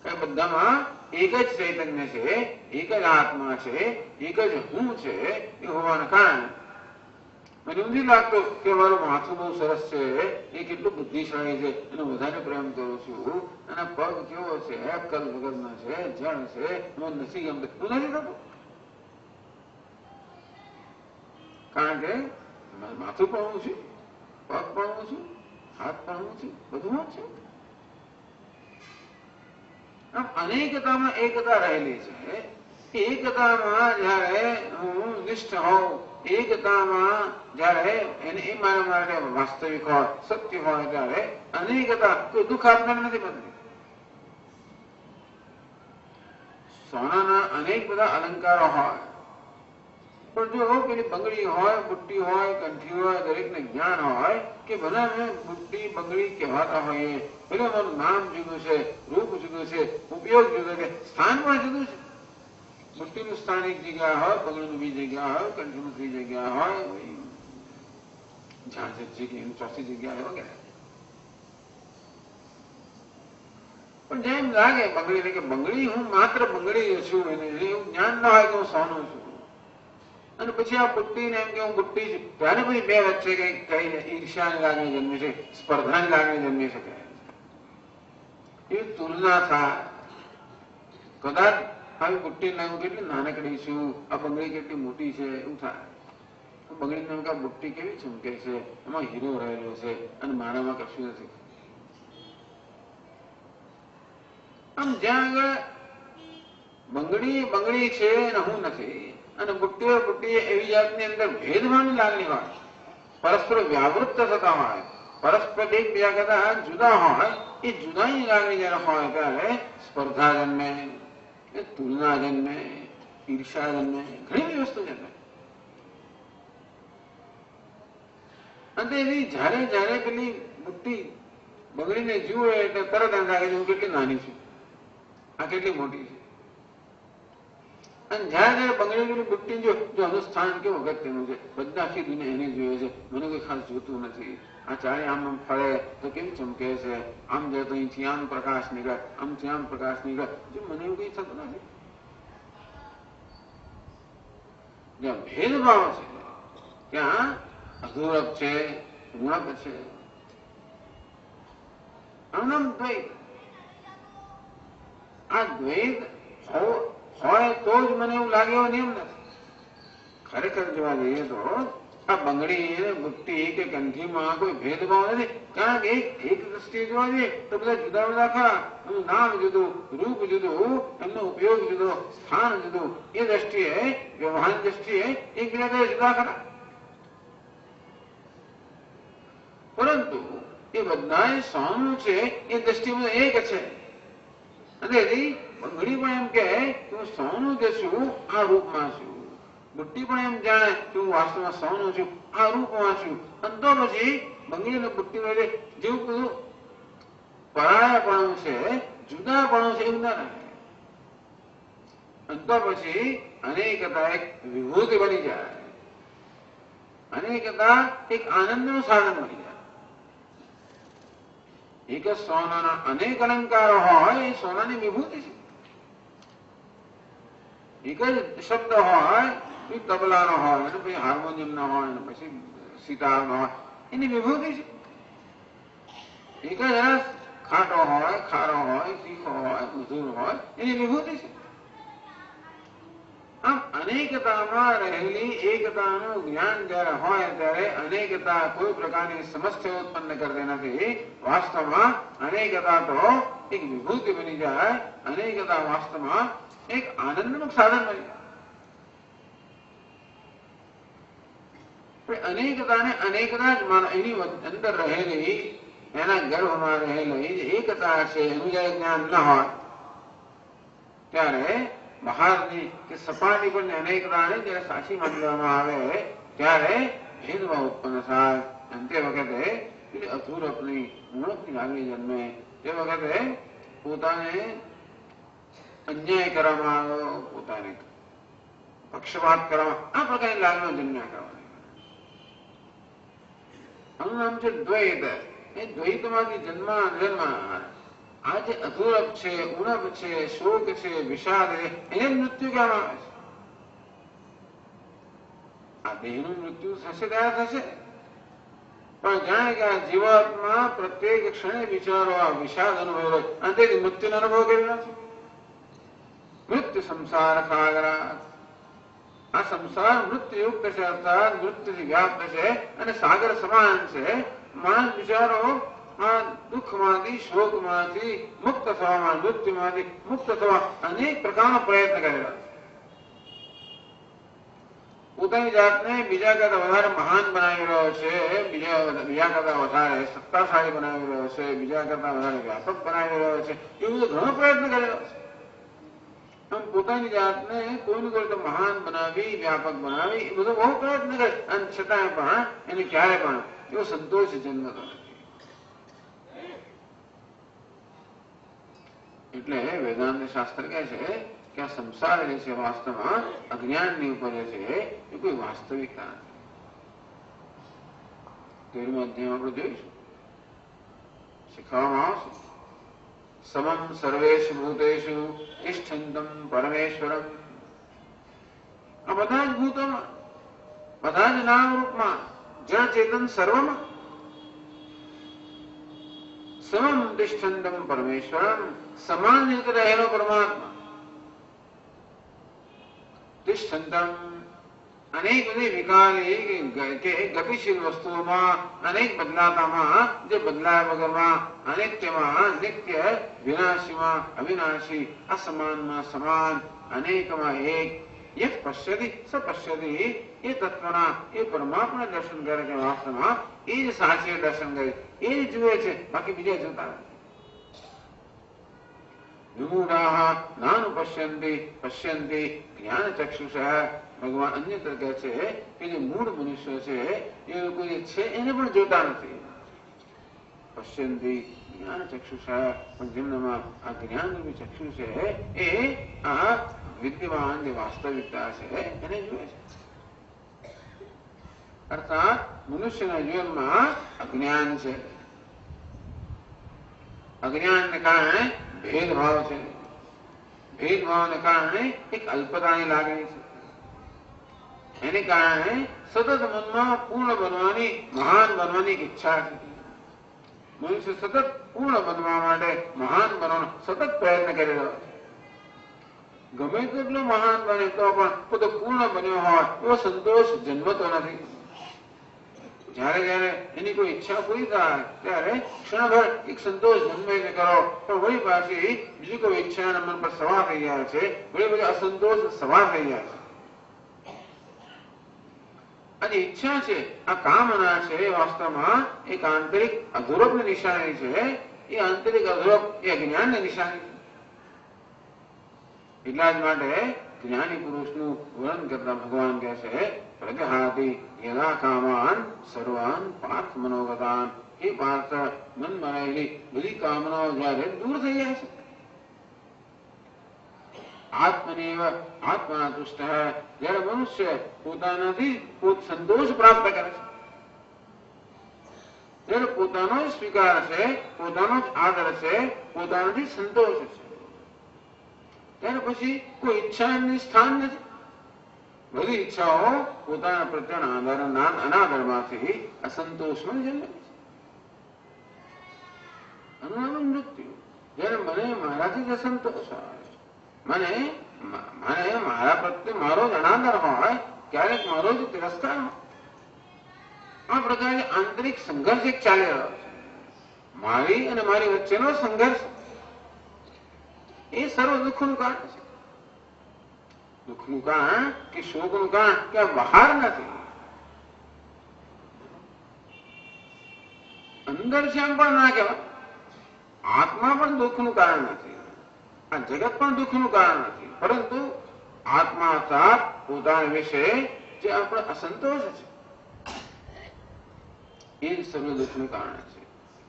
કઈ બધામાં એક જ ચૈતન્ય છે, એક જ આત્મા છે, એક જ હું છે એ હોવાના કારણે મને એવું નથી લાગતું કે મારું માથું બહુ સરસ છે, એ કેટલું બુદ્ધિશાળી છે, એને વધારે પ્રેમ કરું છું, અને પગ કેવો છે, અક્કલ વગરનો છે, જણ છે, હું નથી ગમતો, હું નથી થતું. કારણ કે માથું પણ હું છું, પગ પણ હું છું, હાથ પણ હું છું, બધું હું છું. આમ અનેકતામાં એકતા રહેલી છે. એકતામાં જયારે હું નિષ્ઠ હોઉં, એકતામાં જયારે એને એ મારા માટે વાસ્તવિક હોય, સત્ય હોય, ત્યારે અનેકતા કોઈ દુઃખ આપનાર નથી બનતી. સોનાના અનેક બધા અલંકારો હોય, પણ જો પેલી બંગડી હોય, બુટ્ટી હોય, કંઠી હોય, દરેકને જ્ઞાન હોય કે બધાને બુટ્ટી બંગડી કહેવાતા હોઈએ, ભલે અમારું નામ જુદું છે, રૂપ જુદું છે, ઉપયોગ જુદો છે, સ્થાન પણ જુદું છે. બુટ્ટીનું સ્થાન એક જગ્યા હોય, બંગડીનું બીજી જગ્યા હોય, કંઠીનું ત્રીજી જગ્યા હોય, જગ્યાની ચોથી જગ્યા હોય વગેરે. પણ જેમ લાગે બંગડી કે બંગડી હું માત્ર બંગડી છું, એને એવું જ્ઞાન ના હોય કે હું સોનું છું, અને પછી આ બુટ્ટીને એમ કે હું બુટ્ટી છું, ત્યારે પછી બે વચ્ચે કઈ ઈર્ષ્યાની લાગણી જન્મી છે, સ્પર્ધાની લાગણી જન્મી શકે, એવી તુલના થાય. કદાચ આવી બુટ્ટી હું કેટલી નાનકડી છું, આ બંગડી કેટલી મોટી છે, એવું થાય. બંગડીને એમ કે આ બુટ્ટી કેવી ચમકે છે, એમાં હીરો રહેલો છે, અને મારામાં કશું નથી. આમ જ્યાં આગળ બંગડી બંગડી છે અને હું નથી, અને બુટ્ટીઓ બુટ્ટી એવી જાતની અંદર ભેદભાવની લાગણી હોય, પરસ્પર વ્યાવૃત્ત થતા હોય, પરસ્પર એકબીજા કરતા જુદા હોય, એ જુદાની લાગણી જયારે હોય ત્યારે સ્પર્ધા જન્મે, તુલના જન્મે, ઈર્ષા જન્મે, ઘણી બધી વસ્તુ જન્મે. અને એવી જયારે જયારે પેલી બુટ્ટી બંગડીને જુએ એટલે તરત એમ લાગે હું કેટલી નાની છું, આ કેટલી મોટી છે. અને જયારે જયારે બંગડીની બુટ્ટી જો આનું સ્થાન કેવું અગત્યનું છે, બધા આખી દુનિયા એને જોઈએ છે, મને કોઈ ખાસ જોતું નથી. આ ચારે આમ આમ ફરે તો કેવી ચમકે છે, આમ જાય તો અહીંથી આમ પ્રકાશ નીકળે, આમથી આમ પ્રકાશ નીકળે, જો મને એવું કઈ થતું નથી. જ્યાં ભેદભાવ છે ત્યાં અધૂરપ છે, ઉણપ છે. આમ દ્વૈત, આ દ્વૈત હોય તો જ મને એવું લાગે એવો નિયમ નથી. ખરેખર જોવા જઈએ તો આ બંગડી બુટ્ટી કે કંઠીમાં કોઈ ભેદભાવ નથી, કારણ કે એક દ્રષ્ટિએ જોવા જઈએ તો બધા જુદા જુદા ખરા, એનું નામ જુદું, રૂપ જુદું, એમનો ઉપયોગ જુદો, સ્થાન જુદું, એ દ્રષ્ટિએ વ્યવહારની દ્રષ્ટિએ એકબીજા જુદા ખરા. પરંતુ એ બધા સોનું છે એ દ્રષ્ટિમાં એક છે. અને બંગડી પણ એમ કે હું સોનું જે છું આ રૂપમાં છું, બુટ્ટી પણ એમ જાણે કે હું વાસ્તવમાં સોનું છું આ રૂપમાં છું. અને તો પછી બંગડી અને બુટ્ટી વડે જેવું બધું પરાયાપણું છે, જુદાપણું છે, એવું ના રહે. અને તો પછી અનેકતા એક વિભૂતિ બની જાય, અનેકતા એક આનંદનું સાધન બની જાય. એક જ સોનાના અનેક અલંકારો હોય એ સોનાની વિભૂતિ છે. એક જ શબ્દ હોય, તબલાનો હોય, પછી હાર્મોનિયમ નો હોય, પછી સિતાર નો હોય, એની વિભૂતિ છે. એક જ રસ ખાટો હોય, ખારો હોય, તીખો હોય, મધુર હોય, એની વિભૂતિ છે. આમ અનેકતામાં રહેલી એકતાનું જ્ઞાન જયારે હોય ત્યારે અનેકતા કોઈ પ્રકારની સમસ્યા ઉત્પન્ન કરતી નથી. વાસ્તવમાં અનેકતા તો એક વિભૂતિ બની જાય, અનેકતા વાસ્તવમાં એક આનંદનું સાધન બની જાય. અનેકતાને અનેકતા જ માનો, એની અંદર રહેલી, એના ગર્ભમાં રહેલી એકતા છે એનું જયારે જ્ઞાન ન હોય ત્યારે બહારની કે સપાટી પરની અનેકતાને જ્યારે સાચી માની લેવામાં આવે ત્યારે ભેદભાવ ઉત્પન્ન થાય અને તે વખતે અધૂરપની ઉણપની લાગણી જન્મે. તે વખતે પોતાને અન્યાય કરવામાં આવ્યો, પોતાને પક્ષપાત કરવામાં આ પ્રકારની લાગણીઓ જન્મ્યા કરવાની. આનું નામ છે દ્વૈત. એ દ્વૈતમાંથી જન્મ આ જે અધૂરપ છે, ઉણપ છે, શોક છે, વિષાદ છે, એને મૃત્યુ કહેવામાં આવે છે. આ દેહનું મૃત્યુ થશે ત્યારે થશે, પણ જાણે કે આ જીવાત્મા પ્રત્યેક ક્ષણે વિચારો આ વિષાદ અનુભવ અને તેથી મૃત્યુનો અનુભવ કરી રહ્યો છે. મૃત્યુ સંસાર સાગરા. આ સંસાર મૃત્યુયુક્ત છે, અર્થાત મૃત્યુથી વ્યાપ્ત છે અને સાગર સમાન છે. માણસ વિચારો આ દુઃખમાંથી, શોકમાંથી મુક્ત થવામાં, મૃત્યુમાંથી મુક્ત થવા અનેક પ્રકારનો પ્રયત્ન કરી રહ્યા છે. પોતાની જાતને બીજા કરતા વધારે મહાન બનાવી રહ્યો છે, બીજા કરતા વધારે સત્તાશાળી બનાવી રહ્યો છે, બીજા કરતા વધારે વ્યાપક બનાવી રહ્યો છે. એ બધો ઘણો પ્રયત્ન કરી રહ્યો છે. આમ પોતાની જાતને કોઈને કોઈ મહાન બનાવી, વ્યાપક બનાવી, એ બધો બહુ પ્રયત્ન કરે અને છતાંય પણ એને ક્યારે પણ એવો સંતોષ જન્મતો નથી. એટલે વેદાંત શાસ્ત્ર કહે છે કે આ સંસાર જે છે વાસ્તવમાં અજ્ઞાનની ઉપર છે, એ કોઈ વાસ્તવિકતા નથી. 13મો અધ્યાય આપણે જોઈશું, શીખવામાં આવશે. સમમ સર્વેષુ ભૂતેષુ તિષ્ઠન્તમ પરમેશ્વરમ. આ બધા જ ભૂતોમાં, બધા જ નામ રૂપમાં, જળ ચેતન સર્વમાં સમમ તિષ્ઠન્તમ પરમેશ્વરમ, સમાન રીતે રહેલો પરમાત્મા. તિષ્ઠન્તમ અનેક બધી વિકારી કે ગતિશીલ વસ્તુઓમાં, અનેક બદલાતામાં, જે બદલાયા વગરમાં, અનિત્યમાં નિત્ય, વિનાશીમાં અવિનાશી, અસમાનમાં સમાન, અનેકમાં એક. યહ પશ્યતિ સ પશ્યતિ. એ તત્વના, એ પરમાત્મા દર્શન કરે છે વાસ્તવમાં, એ જ સાચે દર્શન કરે, એ જ જુએ છે, બાકી બીજા જોતા નથી. વિમૂઢાઃ નાનુપશ્યન્તિ પશ્યન્તિ જ્ઞાનચક્ષુષા. ભગવાન અન્યત્ર કહે છે કે જે મૂળ મનુષ્ય છે એ લોકો જે છે એને પણ જોતા નથી. પશ્યન્તિ જ્ઞાનચક્ષુષા. પણ જેમનામાં આ જ્ઞાનરૂપી ચક્ષુ છે એ આ વિદ્યમાન જે વાસ્તવિકતા છે એને જુએ છે. અર્થાત મનુષ્યના જીવનમાં અજ્ઞાન છે. અજ્ઞાનને કારણે ભેદભાવ છે. ભેદભાવને કારણે એક અલ્પતાની લાગણી છે. એને કારણે સતત મનમાં પૂર્ણ બનવાની, મહાન બનવાની ઈચ્છા છે. મનુષ્ય સતત પૂર્ણ બનવા માટે, મહાન બનવાનો સતત પ્રયત્ન કરી રહ્યો છે. ગમે તેટલો મહાન બને તો પણ પોતે પૂર્ણ બન્યો હોય એવો સંતોષ જન્મતો નથી. જયારે જયારે એની કોઈ ઈચ્છા પૂરી થાય ત્યારે ક્ષણભર એક સંતોષ જન્મે છે કરો, પણ વળી પાછી બીજી કોઈ ઈચ્છા મન પર સવાર થઈ જાય છે, વળી પછી અસંતોષ સવાર થઈ જાય છે. અને ઈચ્છા છે, આ કામના છે, એ વાસ્તવમાં એક આંતરિક અધૂરપની નિશાની છે. એ આંતરિક અધૂરપ એ અજ્ઞાનની નિશાની છે. એટલા જ માટે જ્ઞાની પુરુષનું વર્ણન કરતા ભગવાન કહે છે પ્રજહાતિ યદા કામાન સર્વાન પાર્થ મનોગતાન. એ પાર્થ, મનમાં રહેલી બધી કામનાઓ જયારે દૂર થઈ જાય છે. આત્મનેવ આત્મના તુષ્ટ. જયારે મનુષ્ય પોતાનાથી સંતોષ પ્રાપ્ત કરે છે, ત્યારે પોતાનો જ સ્વીકાર છે, પોતાનો જ આદર છે, પોતાનાથી સંતોષ છે, ત્યારે પછી કોઈ ઈચ્છાની સ્થાન નથી. બધી ઈચ્છાઓ પોતાના પ્રત્યેના અનાદરમાંથી અસંતોષમાં જન્મે છે. અનુનામ મૃત્યુ. જયારે મને મારાથી જ અસંતોષ આવે, મને મારા પ્રત્યે મારો જ અનાદર હોય, ક્યારેક મારો જ તિરસ્કાર હોય, આ પ્રકારે આંતરિક સંઘર્ષ એક ચાલી રહ્યો છે. મારી અને મારી વચ્ચેનો સંઘર્ષ એ સર્વ દુઃખનું કારણ છે. દુઃખનું કારણ કે શોકનું કારણ કે આ બહાર નથી, અંદર છે એમ પણ ના કહેવાય. આત્મા પણ દુઃખનું કારણ નથી, આ જગત પણ દુઃખનું કારણ નથી, પરંતુ આત્મા અર્થાત પોતાના વિશે જે આપણો અસંતોષ છે એ સર્વ દુઃખનું કારણ છે.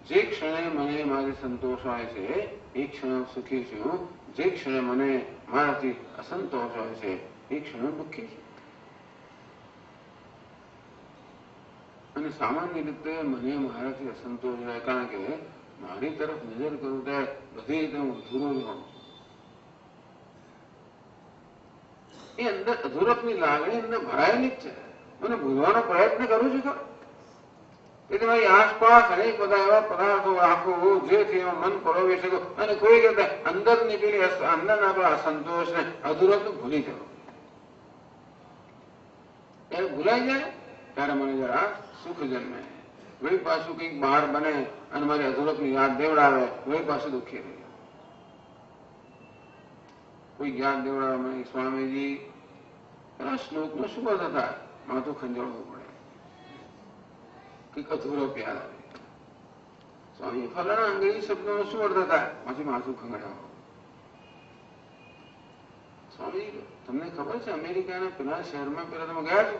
જે ક્ષણે મને મારી સંતોષ હોય છે એ ક્ષણે હું સુખી છું, જે ક્ષણે મને મારાથી અસંતોષ હોય છે એ ક્ષણે હું દુઃખી છું. અને સામાન્ય રીતે મને મારાથી અસંતોષ રહે કારણ કે મારી તરફ નજર કરું ત્યારે બધી રીતે હું અધૂરો જ હોઉં છું. એ અંદર અધૂરપની લાગણી અંદર ભરાયેલી જ છે. મને ભૂલવાનો પ્રયત્ન કરું છું ખરો કે તમારી આસપાસ અનેક બધા એવા પદાર્થો રાખું જેથી એમાં મન પરોવી શકું અને કોઈ રીતે અંદરની પેલી અંદરના આપણા અસંતોષને અધૂરપ ભૂલી જવું. ત્યારે ભૂલાઈ જાય ત્યારે મને જરા સુખ જન્મે. વળી પાછું કંઈક બહાર બને અને મારી અધૂરપની યાદ દેવડાવે, વળી પાછું દુઃખી રહી જાય. કોઈ યાદ દેવડાવે મને સ્વામીજી એના શ્લોકનો શું અર્થ થાય, માથું ખંજોળવું પડે. કંઈક અધૂરો યાદ આવે. સ્વામી ફલાણા અંગ્રેજી શબ્દનો શું અર્થ થાય, પછી માથું ખંગડાવો. સ્વામી તમને ખબર છે અમેરિકાના પેલા શહેરમાં પેલા તમે ગયા છો?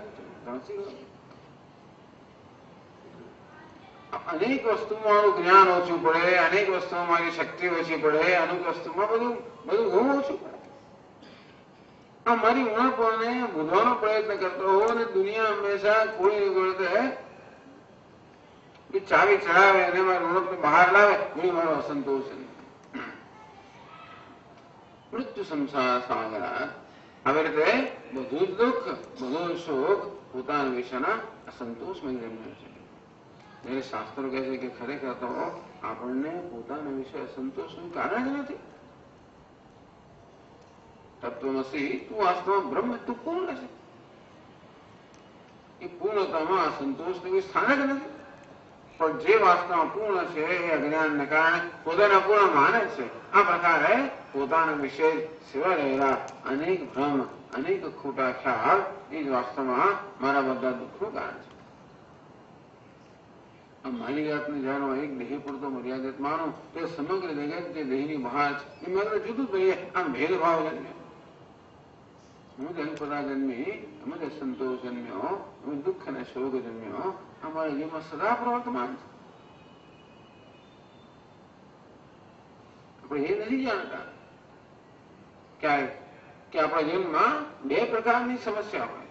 અનેક વસ્તુમાં મારું જ્ઞાન ઓછું પડે, અનેક વસ્તુમાં મારી શક્તિ ઓછી પડે, અનેક વસ્તુમાં બધું ઘણું ઓછું પડે. આ મારી ઉણપોને ભૂલવાનો પ્રયત્ન કરતો હોઉં અને દુનિયા હંમેશા કોઈ વખતે ચાવી ચડાવે અને મારી ઉણપને બહાર લાવે એ મારો અસંતોષ છે. મૃત્યુ સંસાર સાગર આવી રીતે બધું જ દુઃખ, બધું શોક પોતાના વિશેના અસંતોષમાં જન્મ્યો છે. જ્યારે શાસ્ત્રો કહે છે કે ખરેખર તો આપણને પોતાના વિશે અસંતોષનું કારણ જ નથી. તત્વમસી તું વાસ્તવમાં બ્રહ્મ, તું પૂર્ણ છે. એ પૂર્ણતામાં અસંતોષનું કોઈ સ્થાન જ નથી. પણ જે વાસ્તવમાં પૂર્ણ છે એ અજ્ઞાનને કારણે પોતાના પૂર્ણ માને છે. આ પ્રકારે પોતાના વિશે સેવા રહેલા અનેક ભ્રમ, અનેક ખોટા ખ્યાલ એ જ વાસ્તવમાં મારા બધા દુઃખનું કારણ છે. મારી જાતને જાણો, એક દેહ પૂરતો મર્યાદિત માનો તો સમગ્ર જગત જે દેહની બહાર છે એ માત્ર જુદું થઈએ આમ ભેદભાવ જન્મ્યો. હું જનપદા જન્મી, અમે સંતોષ જન્મ્યો, અમે દુઃખ અને શોક જન્મ્યો, અમારા જીવનમાં સદા પ્રવર્તમાન છે. આપણે એ નથી જાણતા ક્યારે કે આપણા જીવનમાં બે પ્રકારની સમસ્યા હોય.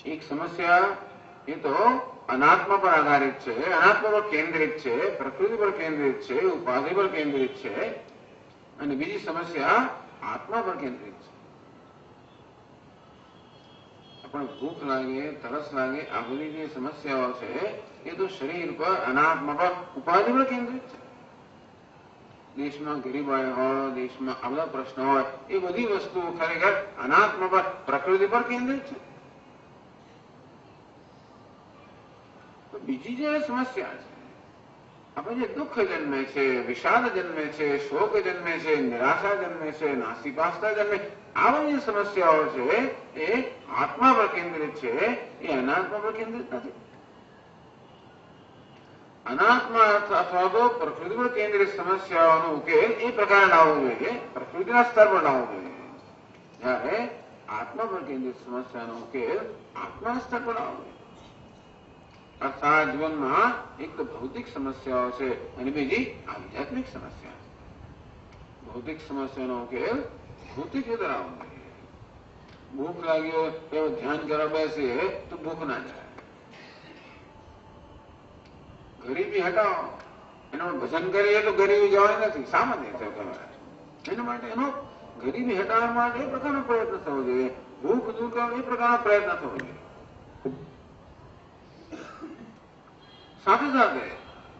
એક સમસ્યા એ તો અનાત્મા પર આધારિત છે, અનાત્મા પર કેન્દ્રિત છે, પ્રકૃતિ પર કેન્દ્રિત છે, ઉપાધિ પર કેન્દ્રિત છે. અને બીજી સમસ્યા આત્મા પર કેન્દ્રિત છે. આપણે ભૂખ લાગે, તરસ લાગે, આ બધી જે સમસ્યાઓ છે એ તો શરીર પર, અનાત્મા પર, ઉપાધિ પર કેન્દ્રિત છે. દેશમાં ગરીબાઈ હોય, દેશમાં આ બધા પ્રશ્નો હોય, એ બધી વસ્તુઓ ખરેખર અનાત્મા પર, પ્રકૃતિ પર કેન્દ્રિત છે. બીજી જે સમસ્યા છે, આપણે જે દુઃખ જન્મે છે, વિષાદ જન્મે છે, શોક જન્મે છે, નિરાશા જન્મે છે, નાસીપાસતા જન્મે, આવા જે સમસ્યાઓ છે એ આત્મા પર કેન્દ્રિત છે, એ અનાત્મા પર કેન્દ્રિત નથી. અનાત્મા અથવા તો પ્રકૃતિ પર કેન્દ્રિત સમસ્યાઓનો ઉકેલ એ પ્રકારે લાવવો જોઈએ, પ્રકૃતિના સ્તર પર લાવવો જોઈએ. જ્યારે આત્મા પર કેન્દ્રિત સમસ્યાનો ઉકેલ આત્માના સ્તર પર લાવવો જોઈએ. અર્થાત જીવનમાં એક તો ભૌતિક સમસ્યાઓ છે અને બીજી આધ્યાત્મિક સમસ્યા છે. ભૌતિક સમસ્યાનો ઉકેલ ભૌતિક રીતે લાવવો જોઈએ. ભૂખ લાગ્યો એવો ધ્યાન કરવા બેસીએ તો ભૂખ ના જાય. ગરીબી હટાવો, એનું ભજન કરીએ તો ગરીબી જવાની નથી, સામાન્ય છે તમારે. એના માટે એનો ગરીબી હટાવવા માટે એ પ્રકારનો પ્રયત્ન થવો જોઈએ. ભૂખ દૂર કરવાનો એ પ્રકારનો પ્રયત્ન થવો જોઈએ. સાથે સાથે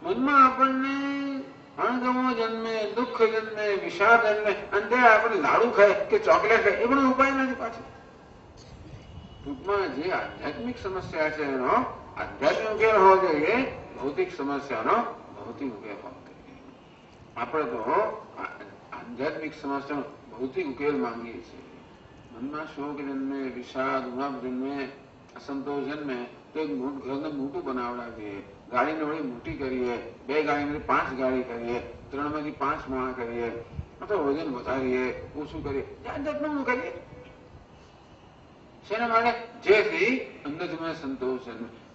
મનમાં આપણને અણગમો જન્મે, દુઃખ જન્મે, વિષાદ જન્મે, અને આપણે લાડુ ખાય કે ચોકલેટ ખાય એ પણ ઉપાય નથી પાછો. ટૂંકમાં જે આધ્યાત્મિક સમસ્યા છે એનો આધ્યાત્મિક ઉકેલ હોવો જોઈએ, ભૌતિક સમસ્યાનો ભૌતિક ઉકેલ હોવો જોઈએ. આપણે તો આધ્યાત્મિક સમસ્યાનો ભૌતિક ઉકેલ માંગીએ છીએ. મનમાં શોક જન્મે, વિષાદ, ઉણપ જન્મે, અસંતોષ જન્મે તો એક ઘરને મોટું બનાવડાવીએ, ગાડીને વળી મોટી કરીએ, 2 ગાડીમાંથી 5 ગાડી કરીએ, 3માંથી 5 માળ કરીએ, અથવા વજન વધારીએ, ઓછું કરીએ, જાત જાતનું કરીએ. શેના માટે? જેથી અંદરથી સંતોષ છે.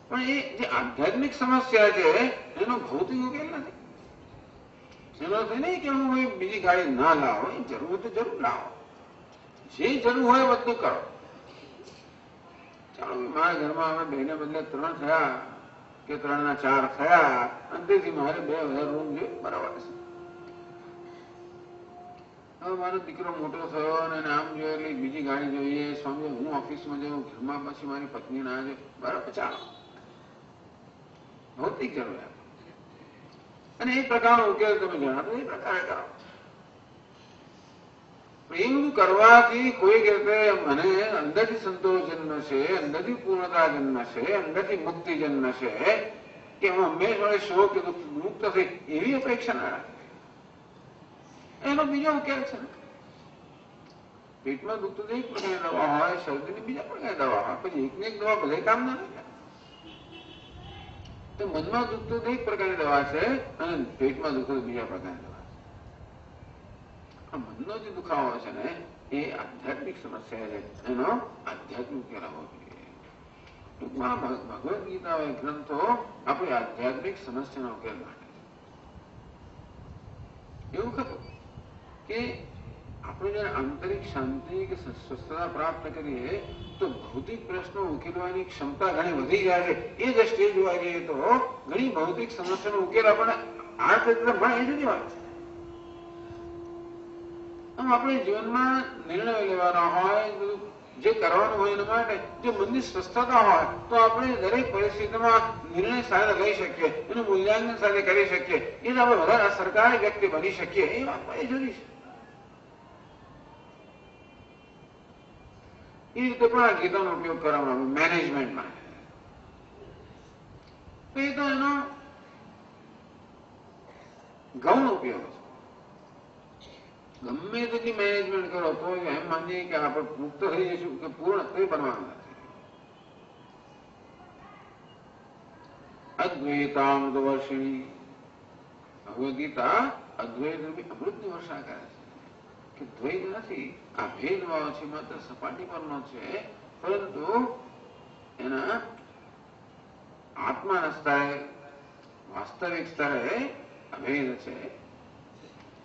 પણ એ જે આધ્યાત્મિક સમસ્યા છે એનો ભૌતિક ઉકેલ નથી. એનો અર્થ નહીં કે હું બીજી ગાડી ના લાવો, એ જરૂર તો જરૂર લાવો, જે જરૂર હોય બધું કરો. ચાલો મારા ઘરમાં હવે 2 ને બદલે 3 થયા કે 3 ના 4 થયા, અંતેથી મારે 2000 રૂમ જોઈએ, બરાબર છે. હવે મારો દીકરો મોટો થયો અને આમ જોઈએ એટલે બીજી ગાડી જોઈએ, સ્વામી હું ઓફિસમાં જાઉં, ઘરમાં પછી મારી પત્ની ના આવે, બરાબર, ચાલો ભૌતિક જરૂરિયાત. અને એ પ્રકારનો ઉકેલ તમે જણાવો એ પ્રકારે કરો. એવું કરવાથી કોઈ રીતે મને અંદરથી સંતોષ જન્મશે, અંદરથી પૂર્ણતા જન્મશે, અંદરથી મુક્તિ જન્મશે કે હું હંમેશા શોક કે મુક્ત થઈ એવી અપેક્ષા ના રાખે. એનો બીજો ઉકેલ છે. પેટમાં દુખતું એક પ્રકારની દવા હોય, શરદીની બીજા પ્રકારની દવા હોય, પછી એકને એક દવા બધે કામ ના થાય. તો મનમાં દુખતું એક પ્રકારની દવા છે અને પેટમાં દુખતું બીજા પ્રકારની દવા છે. આ મનનો જે દુખાવો છે ને એ આધ્યાત્મિક સમસ્યા છે, એનો આધ્યાત્મિક ઉકેલ આવવો જોઈએ. ટૂંકમાં ભગવદ્ ગીતા ગ્રંથો આપણી આધ્યાત્મિક સમસ્યાનો ઉકેલ માટે છે. એવું ખરું કે આપણે જયારે આંતરિક શાંતિ કે સ્વસ્થતા પ્રાપ્ત કરીએ તો ભૌતિક પ્રશ્નો ઉકેલવાની ક્ષમતા ઘણી વધી જાય છે. એ દ્રષ્ટિએ જોવા જઈએ તો ઘણી ભૌતિક સમસ્યાનો ઉકેલ આપણને આ ક્ષેત્રે મળે એ જુદી વાત છે. આમ આપણે જીવનમાં નિર્ણય લેવાના હોય, જે કરવાનું હોય એના માટે જો મનની સ્વસ્થતા હોય તો આપણે દરેક પરિસ્થિતિમાં નિર્ણય સાથે લઈ શકીએ, એનું મૂલ્યાંકન સાથે કરી શકીએ, એ આપણે વધારે અસરકારક વ્યક્તિ બની શકીએ. એ વાત એ જુદી છે. એ રીતે પણ આ ગીતાનો ઉપયોગ કરવામાં આવે મેનેજમેન્ટમાં. તો એ તો એનો ગૌણ ઉપયોગ છે. ગમે તેટલી મેનેજમેન્ટ કરો તો એમ માનીએ કે આપણે મુક્ત થઈ જઈશું કે પૂર્ણ કંઈ બનવાનું નથી. અદ્વૈતામૃત વર્ષિણી ભગવદ્ ગીતા અદ્વૈત રૂપી અમૃતની વર્ષા કરે છે કે દ્વૈત નથી, આ ભેદભાવ છે માત્ર સપાટી પરનો છે, પરંતુ એના આત્માના સ્તરે વાસ્તવિક સ્તરે અભેદ છે.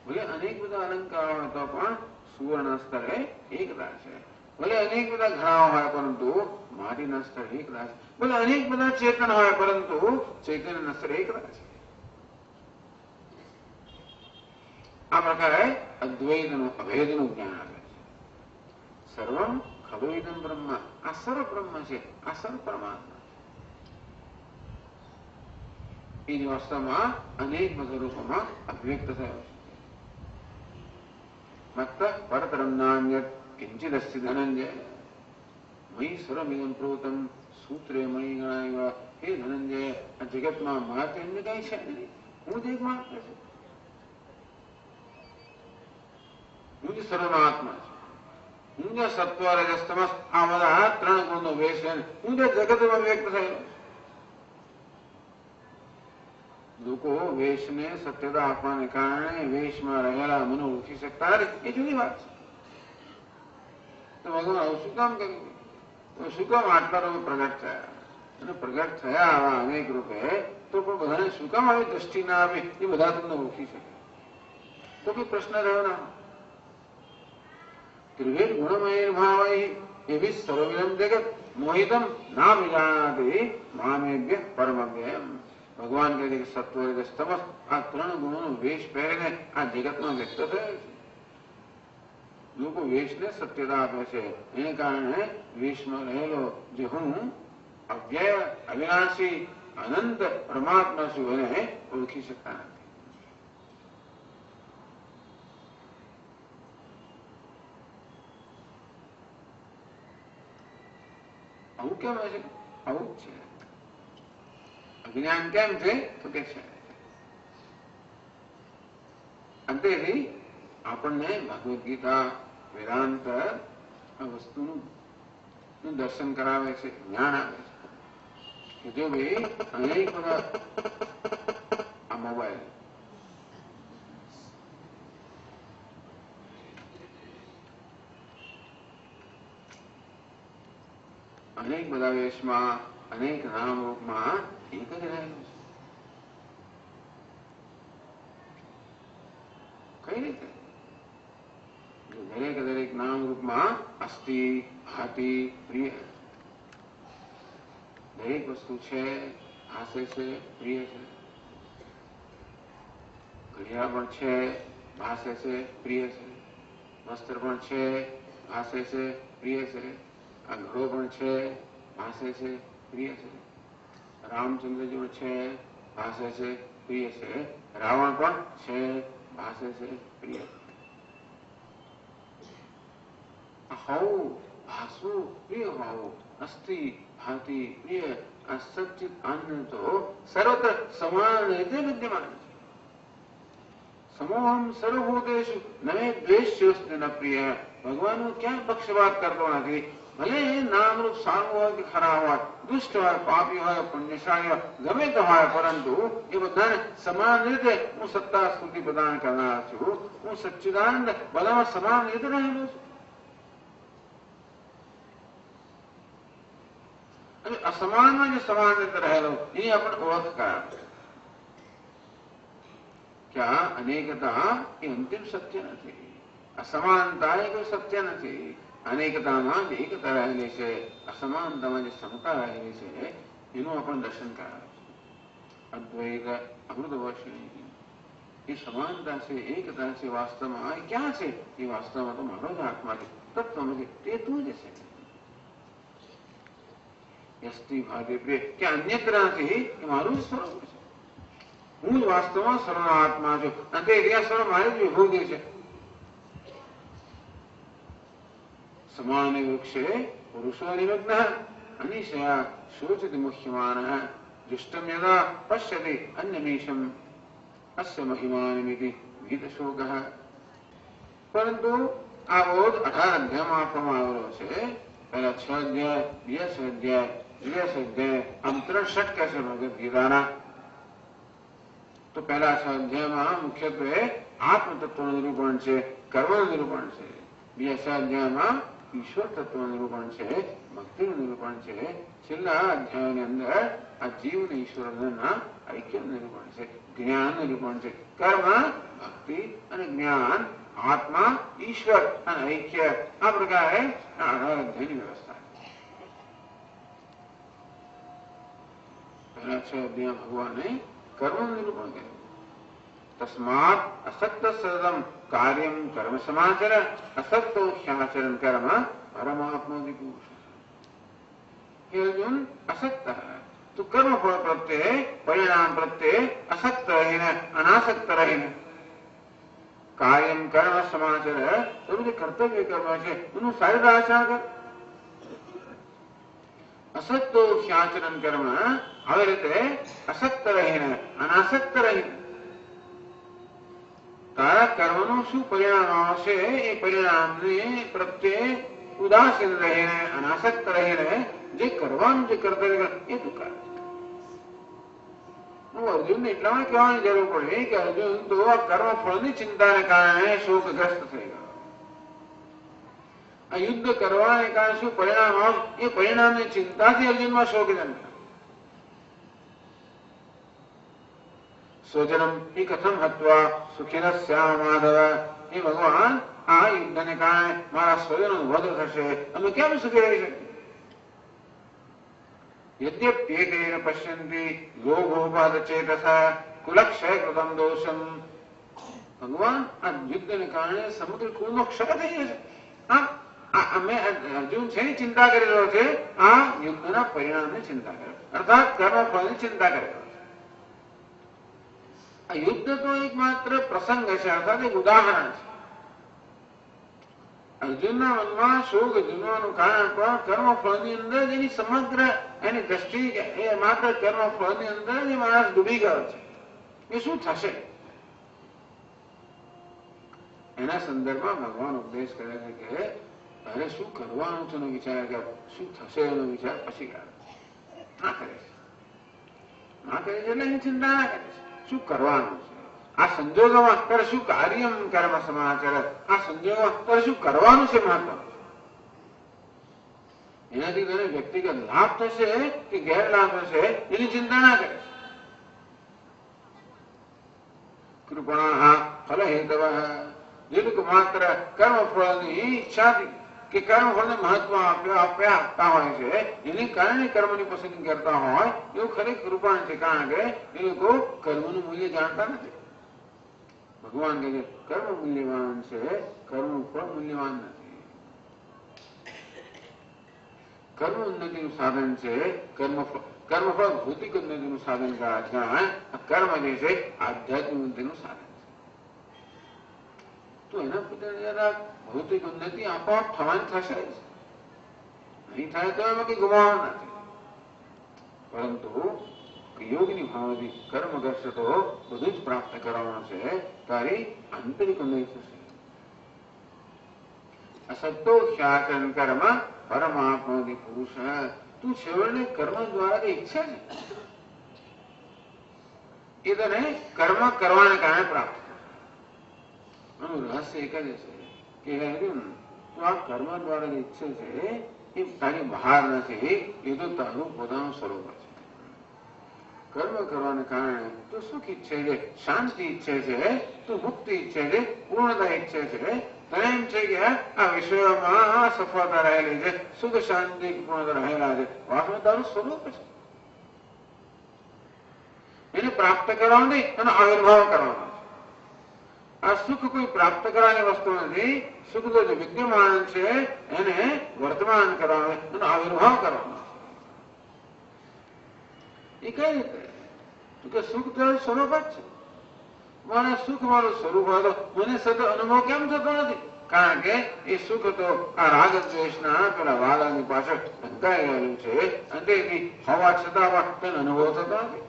ભલે અનેક બધા અલંકારો હોય તો પણ સુવર્ણ સ્તરે એકતા છે. ભલે અનેક બધા ઘણા હોય પરંતુ માટીના સ્તરે એકતા છે. ભલે અનેક બધા ચેતન હોય પરંતુ ચૈતન્યના સ્તરે એકતા છે. આ પ્રકારે અદ્વૈતનું અભેદનું જ્ઞાન આપે છે. સર્વમ ખલોઇદમ બ્રહ્મ, આ સર્વ બ્રહ્મ છે, આ સર્વ પરમાત્મા. એ વાસ્તવમાં અનેક બધા રૂપોમાં અભ્યક્ત થયો છે. મત્ત પરતરમ નાન્યત કિંચિદસ્તિ ધનંજય મયી સર્વમિદં પ્રોતમ સૂત્રે મણિગણાય. હે ધનંજય, આ જગતમાં માત્ર અન્ય કઈ છે નહીં, હું જ એક માત્ર છું. હું જ સર્વનાત્મા છું. હું જ સત્વ રજસ તમસ આ બધા 3 ગુણનો વેશ છે. હું જ જગતમાં વ્યક્ત થયેલો. લોકો વેશને સત્યતા આપવાને કારણે વેશમાં રહેલા મને ઓળખી શકતા નથી, એ જુદી વાત છે. તો ભગવાન આવું શું કામ કર્યું? તો શું કામ આટલા રૂપે પ્રગટ થયા? અને પ્રગટ થયા આવા અનેક રૂપે તો પણ બધાને શું કામ આવી દ્રષ્ટિ ના આપી એ બધા તમને ઓળખી શકે? તો કોઈ પ્રશ્ન રહ્યો ના. ત્રિવેદ ગુણમય ભાવૈ એવી સર્વવિદમ જગત મોહિતમ ના વિજાનાતિ મામેભ્ય પરમવ્યયમ. ભગવાન કહે છે કે સત્વ રજસ તમસ આ 3 ગુણોનો વેશ પહેરીને આ જગતમાં વ્યક્ત થયો છે. લોકો વેશને સત્યતા આપે છે, એને કારણે વેશમાં રહેલો જે હું અવ્યય અવિનાશી અનંત પરમાત્મા છું એને ઓળખી શકતા નથી. આવું કેમ હોય છે? આવું જ છે. અજ્ઞાન કેમ છે? તો કે છે અંતેથી આપણને ભગવદ્ ગીતા વેદાંત આ વસ્તુનું દર્શન કરાવે છે, જ્ઞાન આપે છે કે જો ભાઈ અનેક બધા આ મોબાઈલ અનેક બધા વેશમાં, અનેક નામ રૂપમાં એક જ રહેલું છે. કઈ રીતે? દરેક દરેક નામ રૂપમાં અસ્થિ, ભાતિ, પ્રિય. દરેક વસ્તુ છે, હાસે છે, પ્રિય છે. ઘડિયાળ પણ છે, ભાસે છે, પ્રિય છે. વસ્ત્ર પણ છે, ભાસે છે, પ્રિય છે. આ ઘડો પણ છે, ભાસે છે, પ્રિય છે. રામચંદ્રજી પણ છે, ભાસે છે, પ્રિય છે. રાવણ પણ છે, ભાસે છે, પ્રિય છે. હોવું, ભાસવું, પ્રિય હોવું, અસ્થિ, ભાતિ, પ્રિય, આ સચ્ચિત આનંદ તો સર્વત્ર સમાન રીતે વિદ્યમાન છે. સમોહમ સર્વભૂતેષુ નમે દ્વેષ્યોસ્તિ ન પ્રિય. ભગવાન ક્યાં પક્ષપાત કરતો નથી. ભલે નામરૂપ સારું હોય કે ખરાબ હોય, દુષ્ટ હોય, પાપી હોય, પુણ્યશાળી હોય, ગમે તો હોય, પરંતુ એ બધાને સમાન રીતે હું સત્તા સ્તુતિ પ્રદાન કરનાર છું. હું સચ્ચિદાનંદ બધામાં સમાન રીતે રહેલો છું. અને અસમાનમાં જે સમાન રીતે રહેલો એની આપણે ઓળખ કરાવે. क्या अनेकता એ અંતિમ સત્ય નથી. અસમાનતા એ કોઈ સત્ય નથી. અનેકતામાં જે એકતા રહેલી છે, અસમાનતામાં જે સમતા રહેલી છે, એનું આપણે દર્શન કરાવે છે. અદ્વૈત અમૃતવર્ષિણી એ સમાનતા છે, એકતા છે, વાસ્તવમાં એ ક્યાં છે? એ વાસ્તવમાં તો મારો જ આત્મા છે, તત્વ નથી, તે તું જ છે. યસ્તિ ભાતિ પ્રિય કે અન્યત્ર નથી, એ મારું જ સ્વરૂપ છે. હું જ વાસ્તવમાં સર્વનો આત્મા છું અને તે ક્રિયા સર્વ મારી જ વિભૂતિ છે. સમાને વૃક્ષે પુરુષો નિમગ્ન અનિશયા શોચતિ મુહ્યમાન દુષ્ટમ યદા પશ્યતિ અન્યમીશમ અસ્ય મહિમાનિમિતિ ભીતશોક. પરંતુ આ બોધ 18 અધ્યાયમાં આપવામાં આવેલો છે. પહેલા 6 અધ્યાય, બીજા 6 અધ્યાય, ત્રીજા 6 અધ્યાય, આમ 3 ષટક છે ભગવદ્ ગીતાના. તો પહેલા 6 અધ્યાયમાં મુખ્યત્વે આત્મ તત્વનું નિરૂપણ છે, કર્મનું નિરૂપણ છે. બીજા 6 અધ્યાયમાં ઈશ્વર તત્વનું નિરૂપણ છે, ભક્તિનું નિરૂપણ છે. છેલ્લા અધ્યાયની અંદર આ જીવ અને ઈશ્વરના ઐક્યનું નિરૂપણ છે, જ્ઞાનનું નિરૂપણ છે. કર્મ, ભક્તિ અને જ્ઞાન, આત્મા, ઈશ્વર અને ઐક્ય, આ પ્રકારે આ 18 અધ્યાયની વ્યવસ્થા છે. પહેલા 6 અધ્યાય ભગવાને કર્મનું નિરૂપણ કર્યું. તસ્માત અસક્ત સદમ કાર્યમ કર્મ સમાચર અસક્તો ક્ષાચરણ કર્મ પરમાત્મા પુરુષ. हे अर्जुन, असक्त है तो कर्म फल प्रत्यय परिणाम प्रत्यय असक्त रहीने अनासक्त रहीने कार्यम कर्म समाचर तो मुझे कर्तव्य कर्म है उन्होंने सारे आचरण कर असक्तो ક્ષાચરણ કર્મ આવી રીતે અસક્ત રહીને અનાસક્ત રહીને તારા કર્મનું શું પરિણામ આવશે એ પરિણામને પ્રત્યે ઉદાસીન રહીને અનાસક્ત રહીને જે કરવાનું જે કર્તવ્ય એ તું કર. હું અર્જુનને એટલામાં કહેવાની જરૂર પડી કે અર્જુન તો આ કર્મ ફળની ચિંતાને કારણે શોકગ્રસ્ત થઈ ગયો. આ યુદ્ધ કરવાને કારણે શું પરિણામ આવશે એ પરિણામની ચિંતાથી અર્જુનમાં શોકજનક. સ્વજનમ એ કથમ હત્વા સુખિન શ્યામ માધવ. એ ભગવાન આ યુદ્ધને કારણે મારા સ્વજનો વધ થશે, અમે કેમ સુખી રહી શકીએ? યદ્યપ્યેકેન પશ્યન્તિ લોભોપાદ ચેતસા કુલક્ષય કૃતમ દોષમ. ભગવાન આ યુદ્ધને કારણે સમુદ્ર કુળનો ક્ષય થઈ જશે. અમે અર્જુન છે ચિંતા કરી રહ્યો છે, આ યુદ્ધના પરિણામની ચિંતા કરે, અર્થાત કર્મ ફળની ચિંતા કરે. આ યુદ્ધ તો એકમાત્ર પ્રસંગ છે, અર્થાત એક ઉદાહરણ છે. અર્જુનના મનમાં શોક જન્મવાનું કારણ પણ કર્મફળની અંદર એની સમગ્ર એની દ્રષ્ટિ એ માત્ર કર્મફળની અંદર એ માણસ ડૂબી ગયો છે. એ શું થશે એના સંદર્ભમાં ભગવાન ઉપદેશ કરે છે કે તારે શું કરવાનું છે એનો વિચાર કર, શું થશે એનો વિચાર પછી કર. ના કરે છે, ના કરે છે એટલે એની ચિંતા ના કરે છે. શું કરવાનું છે આ સંજોગોમાં, તારે શું કાર્યમ કર્મ સમાચાર, આ સંજોગોમાં તારે શું કરવાનું છે મહત્વ. એનાથી તને વ્યક્તિગત લાભ થશે કે ગેરલાભ થશે એની ચિંતા ના કરે. કૃપણા ફલ હેતવ, જે લોકો માત્ર કર્મફળની ઈચ્છાથી કે કર્મફળને મહત્વ આપતા હોય છે એને કારણે કર્મની પસંદગી કરતા હોય એવું ખરેખર કૃપાણ છે. કારણ કે એ લોકો કર્મનું મૂલ્ય જાણતા નથી. ભગવાન કહે છે કર્મ મૂલ્યવાન છે, કર્મ ફળ મૂલ્યવાન નથી. કર્મ ઉન્નતિનું સાધન છે, કર્મફળ ભૌતિક ઉન્નતિનું સાધન ગણાય. કર્મ જે છે આધ્યાત્મિક ઉન્નતિનું સાધન છે. તો એના પોતાની જરા ભૌતિક ઉન્નતિ આપોઆપ થવાની થશે જ. નહીં થાય તો એમાં કઈ ગુમાવવા નથી. પરંતુ યોગની ભાવથી કર્મ કરશે તો બધું જ પ્રાપ્ત કરવાનું છે. તારી આંતરિક ઉન્નતિ થશે. અસતો શાસન કર્મ પરમાત્માથી પુરુષ, તું છેવટે કર્મ દ્વારા ઈચ્છે છે એ તને કર્મ કરવાને કારણે પ્રાપ્ત થશે. આનું રહસ્ય એક જ છે કે તું આ કર્મ દ્વારા ઈચ્છે છે એ તારી બહાર નથી, એ તો તારું પોતાનું સ્વરૂપ છે. કર્મ કરવાને કારણે તું સુખ ઈચ્છે છે, શાંતિ ઈચ્છે છે, તું મુક્તિ ઈચ્છે છે, પૂર્ણતા ઈચ્છે છે. તને એમ છે કે આ વિષયોમાં સફળતા રહેલી છે, સુખ શાંતિ પૂર્ણતા રહેલા છે. વાસ્તવમાં તારું સ્વરૂપ છે. એને પ્રાપ્ત કરવાનું નહીં, એનો આવિર્ભાવ કરવાનો છે. આ સુખ કોઈ પ્રાપ્ત કરવાની વસ્તુ નથી. સુખ તો જે વિદ્યમાન છે એને વર્તમાન કરવાનું, એનો આવિર્ભાવ કરવાનો છે. એ કઈ રીતે? તો કે સુખ તો સ્વરૂપ જ છે. મને સુખ મારું સ્વરૂપ હોય તો મને સતત અનુભવ કેમ થતો નથી? કારણ કે એ સુખ તો આ રાગ દ્વેષના પેલા વાદાની પાછળ ઢંકાઈ ગયેલું છે અને તેથી હોવા છતાં પણ તેનો અનુભવ થતો નથી.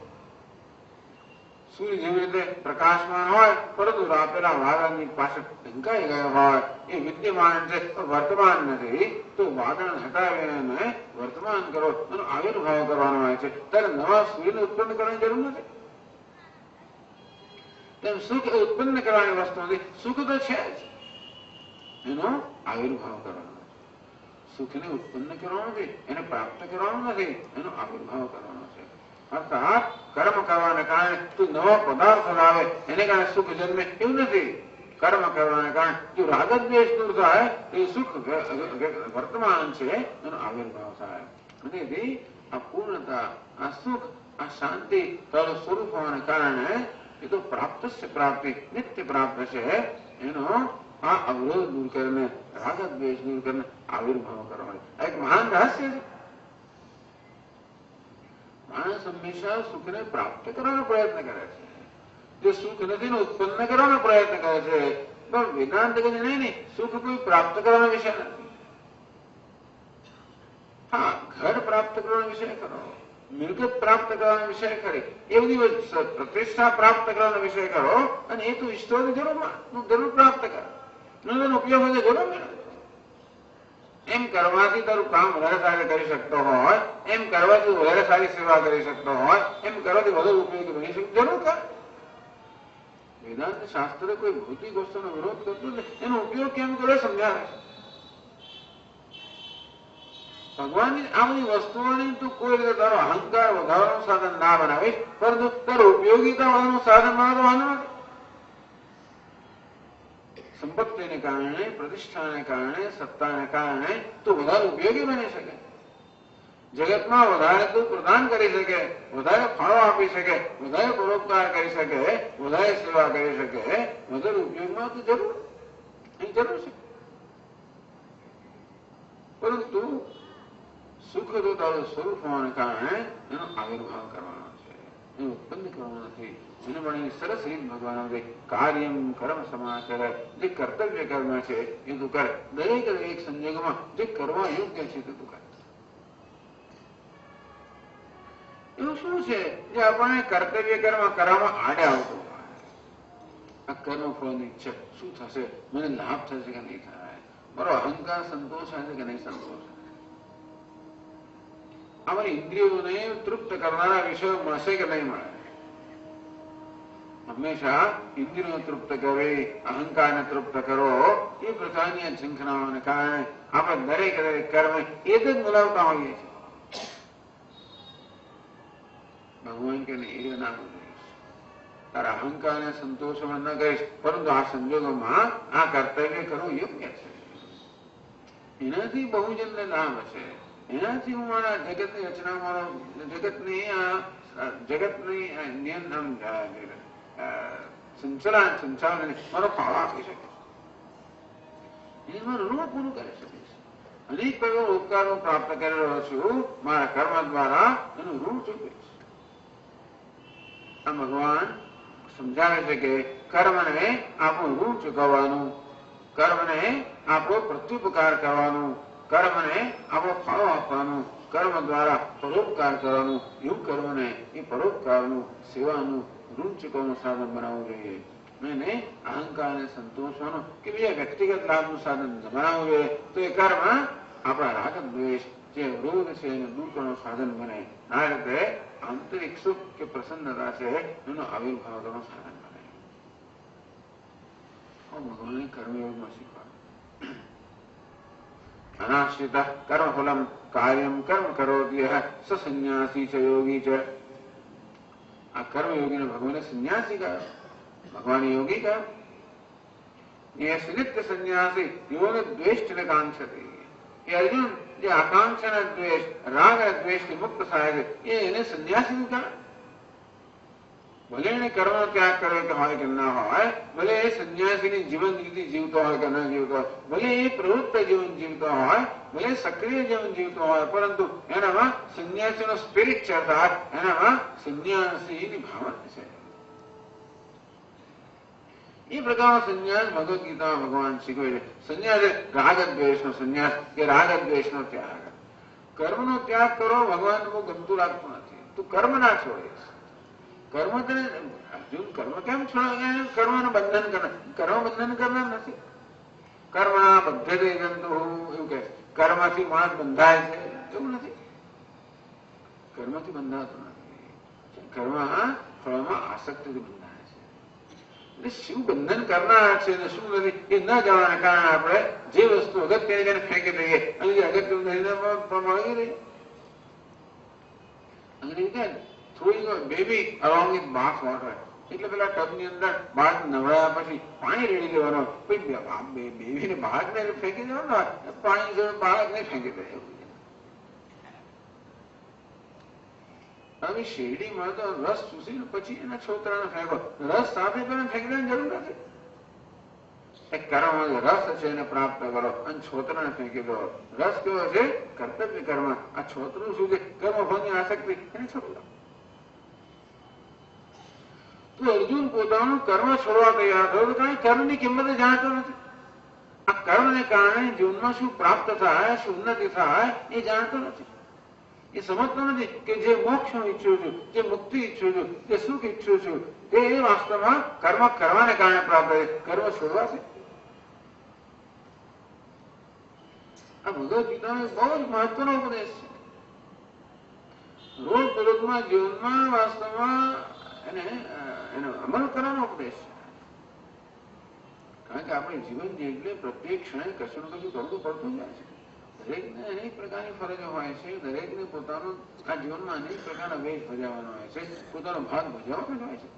સૂર્ય જેવી રીતે પ્રકાશમાન હોય પરંતુ પેલા વાદળની પાછળ ઢંકાઈ ગયો હોય એ વિદ્યમાન છે, વર્તમાન નથી. તો વાદળ હટાવીને વર્તમાન કરો એનો આવિર્ભાવ કરવાનો હોય છે. ત્યારે નવા સૂર્યને ઉત્પન્ન કરવાની જરૂર નથી. તેમ સુખ ઉત્પન્ન કરવાની વસ્તુ નથી. સુખ તો છે જ, એનો આવિર્ભાવ કરવાનો છે. સુખને ઉત્પન્ન કરવાનું નથી, એને પ્રાપ્ત કરવાનું નથી, એનો આવિર્ભાવ કરવાનો છે. અર્થાત કર્મ કરવાને કારણે તું નવો પદાર્થ લાવે એને કારણે સુખ જન્મે એવું નથી. કર્મ કરવાને કારણે તું રાગ દ્વેષ દૂર થાય એ સુખ વર્તમાન છે એનો આવિર્ભાવ થાય. અને આ પૂર્ણતા, આ સુખ, આ શાંતિ તારું સ્વરૂપ હોવાને કારણે એ તો પ્રાપ્ત છે, પ્રાપ્તિ નિત્ય પ્રાપ્ત છે. એનો આ અવરોધ દૂર કરીને, રાગ દ્વેષ દૂર કરીને આવિર્ભાવ કરવાનો આ એક મહાન રહસ્ય છે. માણસ હંમેશા સુખને પ્રાપ્ત કરવાનો પ્રયત્ન કરે છે. જે સુખ નથી એને ઉત્પન્ન કરવાનો પ્રયત્ન કરે છે. પણ વેદાંત કહે છે નહીં, સુખ કોઈ પ્રાપ્ત કરવાનો વિષય નથી. હા, ઘર પ્રાપ્ત કરવાનો વિષય કરો, મિલકત પ્રાપ્ત કરવાનો વિષય કરી, એ બધી પ્રતિષ્ઠા પ્રાપ્ત કરવાનો વિષય કરો અને એ તું ઈશ્વરની જરૂર પ્રાપ્ત કર. એનો ઉપયોગ હોય જરૂર મળે. એમ કરવાથી તારું કામ વધારે સારી કરી શકતો હોય, એમ કરવાથી વધારે સારી સેવા કરી શકતો હોય, એમ કરવાથી વધુ ઉપયોગી બની શકે, જરૂર કર. વેદાંત શાસ્ત્ર કોઈ ભૌતિક વસ્તુનો વિરોધ કરતું નથી, એનો ઉપયોગ કેમ કરે સમજાવે છે. ભગવાનની આ બધી વસ્તુઓની તું કોઈ રીતે તારો અહંકાર વધારવાનું સાધન ના બનાવીશ, પરંતુ તારો ઉપયોગીતા વધવાનું સાધન બનાવવાનું નથી. સંપત્તિને કારણે, પ્રતિષ્ઠાને કારણે, સત્તાને કારણે તું વધારે ઉપયોગી બની શકે, જગતમાં વધારે તું પ્રદાન કરી શકે, વધારે ફળો આપી શકે, વધારે પરોપકાર કરી શકે, વધારે સેવા કરી શકે, વધારે ઉપયોગમાં તું જરૂર છે. પરંતુ સુખ તો તારું સ્વરૂપ હોવાને કારણે એનો આવિર્ભાવ કરવાનો છે, એનો ઉત્પન્ન કરવાનો નથી. એને મળીને સરસ રીત ભગવાન કાર્યમ કર્મ સમાચાર, જે કર્તવ્ય કર્મ છે એ તું કર. દરેક સંજોગોમાં જે કરવા યોગ્ય છે તે તું કર. એવું શું છે જે આપણને કર્તવ્ય કર્મ કરવામાં આડે આવતું હોય? આ કર્મ ફળની ઈચ્છા શું થશે, મને લાભ થશે કે નહીં થાય, મારો અહંકાર સંતોષ હશે કે નહીં સંતોષ, અમારી ઇન્દ્રિયોને તૃપ્ત કરનારા વિષયો મળશે કે નહીં મળે, હંમેશા ઇન્દ્રિયો તૃપ્ત કરે, અહંકારને તૃપ્ત કરો, એ પ્રકારની ઝંખનાઓને કારણે આપણે દરેક કર્મ એક જ બોલાવતા હોઈએ છીએ. ભગવાન કે એ ના બોલીશ, તારા અહંકારને સંતોષમાં ન કરીશ, પરંતુ આ સંજોગોમાં આ કર્તવ્ય કરવું યોગ્ય છે. એનાથી બહુજનને લાભ છે. એનાથી હું મારા જગતની રચના, મારો જગતની સંચાલન મારો ફાળો આપી શકે છે. એ મારું ઋણ પૂરું કરી શકીશ. અનેક પ્રકાર ઉપકારો પ્રાપ્ત કરી રહ્યો છું, મારા કર્મ દ્વારા એનું ઋણ ચૂકવીશ. આ ભગવાન સમજાવે છે કે કર્મને આપણું ઋણ ચૂકવવાનું, કર્મને આપણો પ્રત્યુપકાર કરવાનું, કર્મને આપણો ફાળો આપવાનું, કર્મ દ્વારા પરોપકાર કરવાનું, એવું કર્મને એ પરોપકારનું, સેવાનું, ઋણ ચૂકવવાનું સાધન બનાવવું જોઈએ. એને અહંકારને સંતોષવાનું કે બીજા વ્યક્તિગત લાભનું સાધન બનાવવું જોઈએ. તો એ કર્મ આપણા રાગ દ્વેષ જે અવરોધ છે એને દૂર કરવાનું સાધન બને. આ રીતે આંતરિક સુખ કે પ્રસન્નતા છે એનો આવિર્ભાવ કરવાનું સાધન બને. ભગવાને કર્મયોગમાં શીખવાડ્યું. અનાશ્રિત કર્મફલમ કાર્યમ કર્મ કરોત્યઃ સ સંન્યાસી ચ યોગી ચ. આ કર્મયોગીને ભગવાને સંન્યાસી કહ્યો, ભગવાન યોગી કહ્યો. એ નિત્ય સંન્યાસી યોગ દ્વેષ્ટને કાંક્ષતી. એ અર્જુન જે આકાંક્ષા અને દ્વેષ, રાગ અને દ્વેષથી મુક્ત થાય છે, એને સંન્યાસી કહે. ભલે એને કર્મનો ત્યાગ કર્યો કે હોય કે ના હોય, ભલે એ સંન્યાસીની જીવન રીતિ જીવતો હોય કે ન જીવતો હોય, ભલે એ પ્રવૃત્ત જીવન જીવતો હોય, ભલે સક્રિય જીવન જીવતો હોય, પરંતુ એનામાં સંન્યાસીનો સ્પિરિટ છે, એનામાં સંન્યાસીની ભાવના છે. એ પ્રકારનો સંન્યાસ ભગવદ ગીતામાં ભગવાન શીખવે છે. સંન્યાસ એ રાગ દ્વેષનો સંન્યાસ કે રાગ દ્વેષનો ત્યાગ. કર્મનો ત્યાગ કરો ભગવાન બહુ ગમતું લાગતું નથી. તું કર્મ ના છોડીશ. કર્મ તને અર્જુન કર્મ કેમ છોડે? કર્મનું બંધન કરનાર, કર્મ બંધન કરનાર નથી. કર્મના બધે જંતુ એવું કે કર્મથી માણસ બંધાય છે, એવું નથી. કર્મથી બંધાતો નથી. કર્મ ફળમાં આસક્તિથી બંધાય છે. એટલે શું બંધન કરનાર છે ને શું નથી એ ન જાણવાને કારણે આપણે જે વસ્તુ અગત્યની તેને ફેંકી દઈએ અને જે અગત્ય મળી રહી. અંગ્રેજી થોડી baby along with bath water, એટલે પેલા ટબની અંદર બાળક નવડાયા પછી પાણી રેડી દેવાનો. બેબીને બાળકને ફેંકી દેવાનો, પાણી બાળકને ફેંકી દે. હવે શેરડીમાં તો રસ ચૂસીને પછી એના છોતરાને ફેંકો. રસ સાથે પણ ફેંકી દેવાની જરૂર નથી. એક કર્મ રસ છે એને પ્રાપ્ત કરો અને છોતરાને ફેંકી દો. રસ કેવો છે? કર્તવ્ય કર્મ. આ છોતરું શું છે? કર્મફળની આસક્તિ, એને છોડી દો. તો અર્જુન પોતાનું કર્મ છોડવા તૈયાર થયો, કારણ કર્મની કિંમત જાણતો નથી. આ કર્મને કારણે જીવનમાં શું પ્રાપ્ત થાય, શું ઉન્નતિ થાય એ જાણતો નથી. એ સમજતો નથી કે જે મોક્ષ હું ઈચ્છું છું, જે મુક્તિ ઈચ્છું છું, જે સુખ ઈચ્છું છું, તે વાસ્તવમાં કર્મ કરવાને કારણે પ્રાપ્ત થાય. કર્મ છોડવાથી આ ભગવદ ગીતાનો બહુ જ મહત્વનો ઉપદેશ છે. રોજ દરરોજમાં જીવનમાં વાસ્તવમાં એનો અમલ કરવાનો ઉપદેશ છે. કારણ કે આપણે જીવન જે એટલે પ્રત્યેક ક્ષણે કશું ને કશું કરવું પડતું જાય છે. દરેકને અનેક પ્રકારની ફરજો હોય છે. દરેકને પોતાનો આ જીવનમાં અનેક પ્રકારના વેશ ભજવવાનો હોય છે, પોતાનો ભાગ ભજવવાનો હોય છે.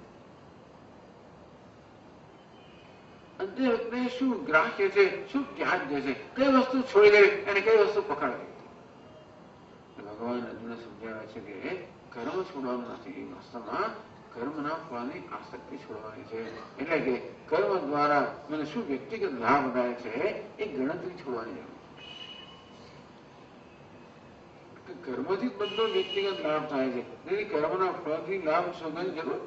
અંતે વખતે શું ગ્રાહ્ય છે, શું ત્યાજ્ય છે, કઈ વસ્તુ છોડી દેવી અને કઈ વસ્તુ પકડવી. ભગવાન અર્જુનને સમજાવે છે કે કર્મ છોડવાનું નથી, વાસ્તવમાં કર્મના ફળની આસક્તિ છોડવાની છે. એટલે કે કર્મ દ્વારા મને શું વ્યક્તિગત લાભ થાય છે એ ગણતરી છોડવાની જરૂર છે. કર્મથી જ બધો વ્યક્તિગત લાભ થાય છે, તેથી કર્મના ફળથી લાભ શોધવાની જરૂર.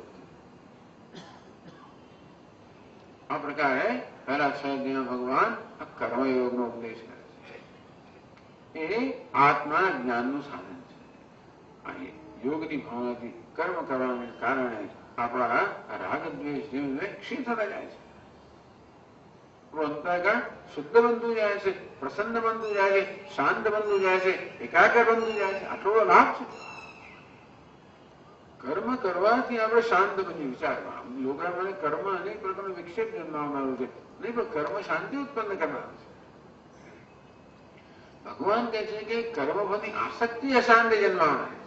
આ પ્રકારે પહેલા 6 અધ્યાયમાં ભગવાન આ કર્મયોગનો ઉપદેશ કરે છે. એ આત્માના જ્ઞાનનું સાધન છે. આ યોગની ભાવનાથી કર્મ કરવાને કારણે આપણા રાગ દ્વેષ જેવી ક્ષીણ થતા જાય છે. અંતઃકરણ શુદ્ધ બનતું જાય છે, પ્રસન્ન બનતું જાય છે, શાંત બનતું જાય છે, એકાગ્ર બનતું જાય છે. આટલો લાભ છે. કર્મ કરવાથી આપણે શાંત બની વિચારવા. લોકોને મને કર્મ અનેક પ્રકારનો વિક્ષેપ જન્માવનારું છે, નહીં પણ કર્મ શાંતિ ઉત્પન્ન કરનારું છે. ભગવાન કહે છે કે કર્મફળની આસક્તિ અશાંતિ જન્માવનારી છે.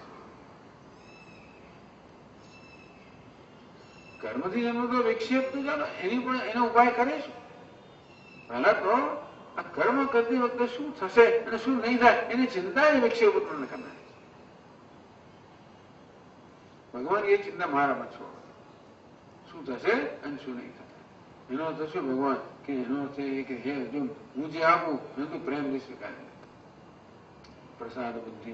કર્મથી જન્મતો વિક્ષેપ તો ચાલો એની પણ એનો ઉપાય કરીશું. પહેલા તો આ કર્મ કરતી વખતે શું થશે અને શું નહીં થાય એની ચિંતા એ વિક્ષેપ ઉત્પન્ન કરનાર. ભગવાન એ ચિંતા મારામાં છોડો, શું થશે અને શું નહીં થાય. એનો અર્થ શું ભગવાન કે એનો અર્થ એ કે હે અર્જુન, હું જે આપું એનું તું પ્રેમથી સ્વીકારે. પ્રસાદ બુદ્ધિ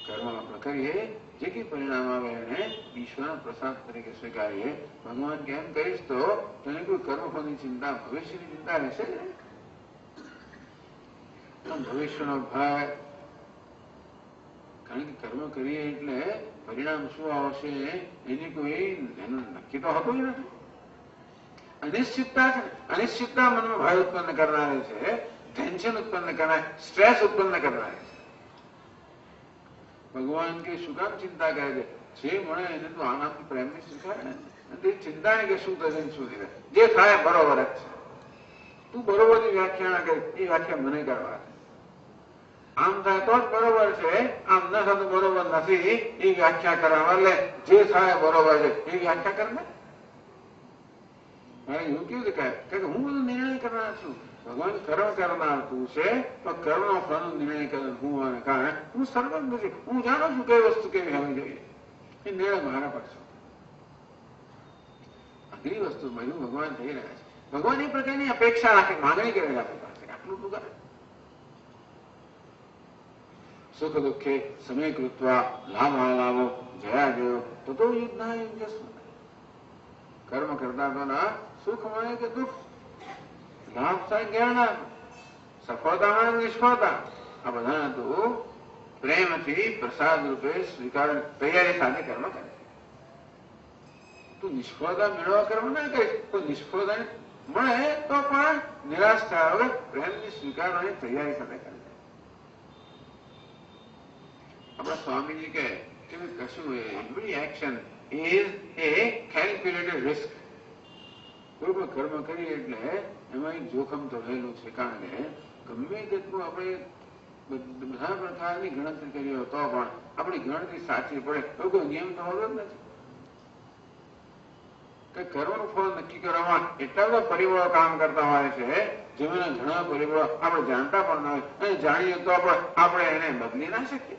કર્મ આપણે કરીએ, જે કઈ પરિણામ આવે એને ઈશ્વરના પ્રસાદ તરીકે સ્વીકારીએ. ભગવાન કેમ કહીશ તો તને કોઈ કર્મફળની ચિંતા, ભવિષ્યની ચિંતા રહેશે ને? ભવિષ્યનો ભય, કારણ કે કર્મ કરીએ એટલે પરિણામ શું આવશે એની કોઈ એનું નક્કી તો હોતું જ નથી. અનિશ્ચિતતા છે. અનિશ્ચિતતા મનમાં ભય ઉત્પન્ન કરનારી છે, ટેન્શન ઉત્પન્ન કરનાર, સ્ટ્રેસ ઉત્પન્ન કરનારી છે. ભગવાન કે શું કામ ચિંતા કરે છે? જે મળે એને તો આનાથી પ્રેમથી સ્વીકારે ને. તે ચિંતા નહીં કે શું થશે શું નહીં. જે થાય બરોબર જ છે. તું બરોબરની વ્યાખ્યા કરે, એ વ્યાખ્યા મને કરવા છે. આમ થાય તો જ બરોબર છે, આમ ન થતું બરોબર નથી એ વ્યાખ્યા કરવા. એટલે જે થાય બરોબર છે એ વ્યાખ્યા કરે ને. મારે એવું કેવું કહે કે હું બધો નિર્ણય કરનાર છું. ભગવાન કર્મ કરનાર તું છે, તો કર્મનો ફળનો નિર્ણય કરે હું હોવાને કારણે હું સર્વજ્ઞ છું. હું જાણું છું કઈ વસ્તુ કેવી હોવી જોઈએ. એ નિર્ણય મારા પર છે. અઘરી વસ્તુ બધું ભગવાન થઈ રહ્યા છે. ભગવાન એ પ્રકારની અપેક્ષા રાખે, માંગણી કરે આપણી પાસે આટલું તું કરે. સુખ દુઃખે સમય કૃત્વા લાભાલાભો જયા જયો તો યુદ્ધના યુદ્ધ. કર્મ કરતા તો ના સુખ મળે કે દુઃખ, લાભ થાય જ્ઞાન, સફળતા મળે નિષ્ફળતા, આ બધા તો પ્રેમથી પ્રસાદ રૂપે સ્વીકાર તૈયારી સાથે કર્મ કરે. તું નિષ્ફળતા મેળવવા કર્મ ના કરીશ તો નિષ્ફળતા મળે તો પણ નિરાશ થયા વગર પ્રેમથી સ્વીકારવાની તૈયારી સાથે કરે. આપણા સ્વામીજી કહે કે કશું every action is A calculated risk. કોઈ પણ કર્મ કરીએ એટલે એમાં એક જોખમ તો રહેલું છે. કારણ કે ગમે તેટલું આપણે બધા પ્રકારની ગણતરી કરીએ તો પણ આપણી ગણતરી સાચી પડે તો કોઈ નિયમ તો હોતો જ નથી. કે કર્મનું ફળ નક્કી કરવામાં એટલા બધા પરિબળો કામ કરતા હોય છે, જેમાંના ઘણા પરિબળો આપણે જાણતા પણ ના હોય, અને જાણીએ તો આપણે એને બદલી ના શકીએ.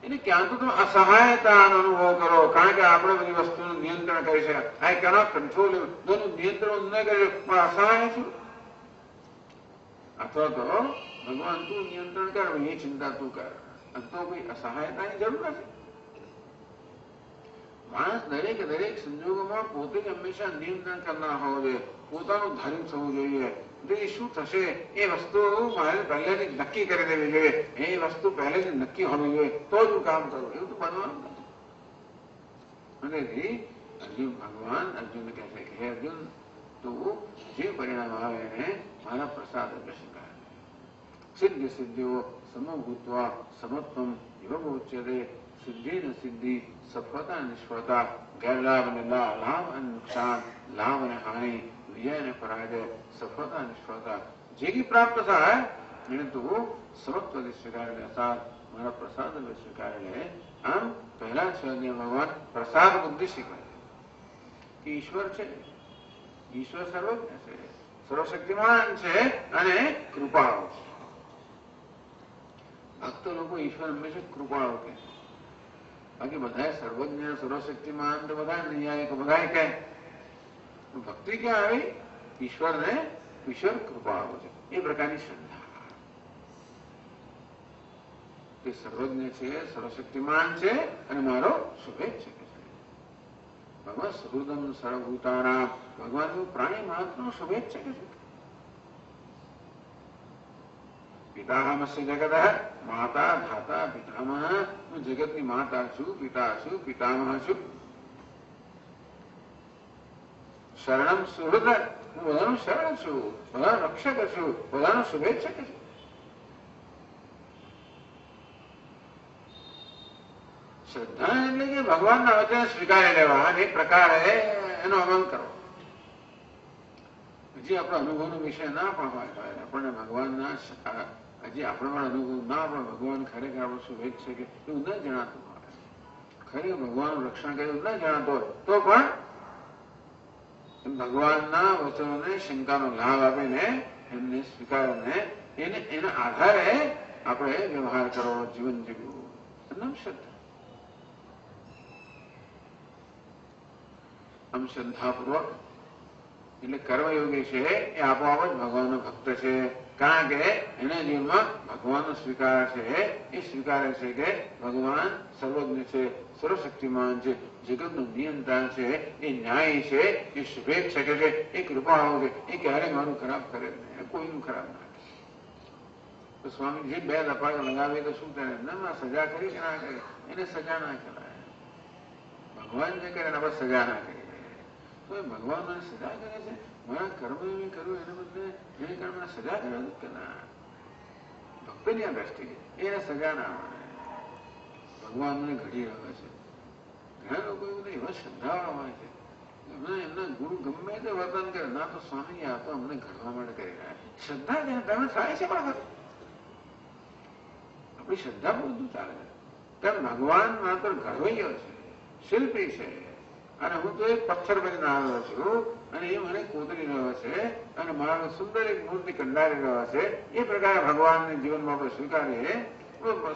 એટલે ક્યાં તો તમે અસહાયતાનો અનુભવ કરો, કારણ કે આપણે બધી વસ્તુનું નિયંત્રણ કરી શકાય. આઈ કેનોટ કંટ્રોલ, નિયંત્રણ ન કરી પણ અસહાય છું. અથવા તો ભગવાન તું નિયંત્રણ કર, એ ચિંતા તું કર, તો કોઈ અસહાયતાની જરૂર નથી. માણસ દરેક સંજોગોમાં પોતે જ હંમેશા નિયંત્રણ કરનાર હોવો જોઈએ, પોતાનું ધાર્યું થવું જોઈએ. શું થશે એ વસ્તુ મારે પહેલેથી નક્કી કરી દેવી જોઈએ, એ વસ્તુ પહેલેથી નક્કી હોવી જોઈએ તો જ હું કામ કરું. એવું તો બનવાનું નથી. અને અર્જુન ભગવાન અર્જુન કહે છે કે હે અર્જુન, તું જે પરિણામ આવે એને મારા પ્રસાદ સ્વીકાર. સિદ્ધિ સિદ્ધિઓ સમભૂત્વા સમત્વમ યોગોચ્યતે. સિદ્ધિ ને સિદ્ધિ, સફળતા અને નિષ્ફળતા, ગેરલાભ અને લાભ અને નુકસાન, લાભ અને હાનિ, વિજય અને પરાજય, સફળતા નિષ્ફળતા જે કઈ પ્રાપ્ત થાય એને તું સમત્વથી સ્વીકારી લે, મારા પ્રસાદ સ્વીકારી લે. આમ પહેલા છે ભગવાન પ્રસાદ બુદ્ધિ શીખવાય કે ઈશ્વર છે, ઈશ્વર સર્વજ્ઞ છે, સર્વશક્તિમાન છે અને કૃપાળુ છે. ભક્તો લોકો ઈશ્વર હંમેશા કૃપાળુ કહે, બાકી બધા સર્વજ્ઞ સર્વશક્તિમાન તો બધા ન્યાયિક બધા કહે. ભક્તિ ક્યાં આવી? ઈશ્વરને ઈશ્વર કૃપાળુ છે એ પ્રકારની શ્રદ્ધા. તે સર્વજ્ઞ છે, સર્વશક્તિમાન છે અને મારો શુભેચ્છક છે. ભગવાન સહૃદમ સર્વભૂતાનામ, ભગવાન પ્રાણી માત્રનો શુભેચ્છક છે. પિતામહસ્ય જગત, માતા ધાતા પિતામહ. હું જગતની માતા છું, પિતા છું, પિતામહ છું. શરણમ સુહૃદ, હું બધાનું શરણ છું, બધાનો રક્ષક છું, બધાનો શુભેચ્છક છું. શ્રદ્ધા એટલે કે ભગવાનના વચન સ્વીકારી લેવા અને એક પ્રકારે એનો અમલ કરો. હજી આપણો અનુભવનો વિષય ના પણ હોય, આપણને ભગવાનના હજી આપણે પણ અનુભવ ના પણ ભગવાન ખરેખર આપણું શું વેદ છે કે એવું ન જણાતું હોય, ખરેખર ભગવાનનું રક્ષણ કર્યું ન જણાતો હોય તો પણ ભગવાનના વચનોને શંકાનો લાભ આપીને એમને સ્વીકારીને એના આધારે આપણે વ્યવહાર કરવો, જીવન જીવવું. એમ શ્રદ્ધા. આમ શ્રદ્ધાપૂર્વક એટલે કર્મયોગી છે એ આપોઆપ જ ભગવાનનો ભક્ત છે. કારણ કે એના જીવનમાં ભગવાનનો સ્વીકાર છે. એ સ્વીકારે છે કે ભગવાન સર્વજ્ઞ છે, સર્વશક્તિમાન છે, જગતનું નિયંત્રણ છે, એ ન્યાયી છે, એ શુભેચ્છક છે, એ કૃપાળુ છે, એ ક્યારેય મારું ખરાબ કરે નહીં, કોઈનું ખરાબ ના કરે. તો સ્વામીજી બે લપાટ લગાવી તો શું કરે? ના સજા કરી કે ના કરી? એને સજા ના કરાય. ભગવાન જે કરે એના પર સજા ના કરી. તો ભગવાન મને સજા કરે છે, મારા કર્મ મેં કર્યું એને બદલે એને કારણે મને સજા કરે કે ના? ભક્તની આ દ્રષ્ટિએ એને સજા ના મળે. ભગવાન મને ઘડી રહ્યો છે. ઘણા લોકો એવું એવા શ્રદ્ધાવાળા હોય છે, એમના ગુરુ ગમે તે વર્તન કરે ના તો સ્વામી આ તો અમને ઘડવા માટે કરી રહ્યા. શ્રદ્ધા તમે થાય છે પણ આપણી શ્રદ્ધા બધું ચાલે છે. કારણ ભગવાન માત્ર ઘડવૈયો છે, શિલ્પી છે. અને હું તો એક પથ્થર બનીને આવ્યો છું અને એ મને કોતરી રહ્યો છે અને મારો સુંદર એક મૂર્તિ કંડારી રહ્યો છે. એ પ્રકારે ભગવાનને જીવનમાં આપણે સ્વીકારીએ.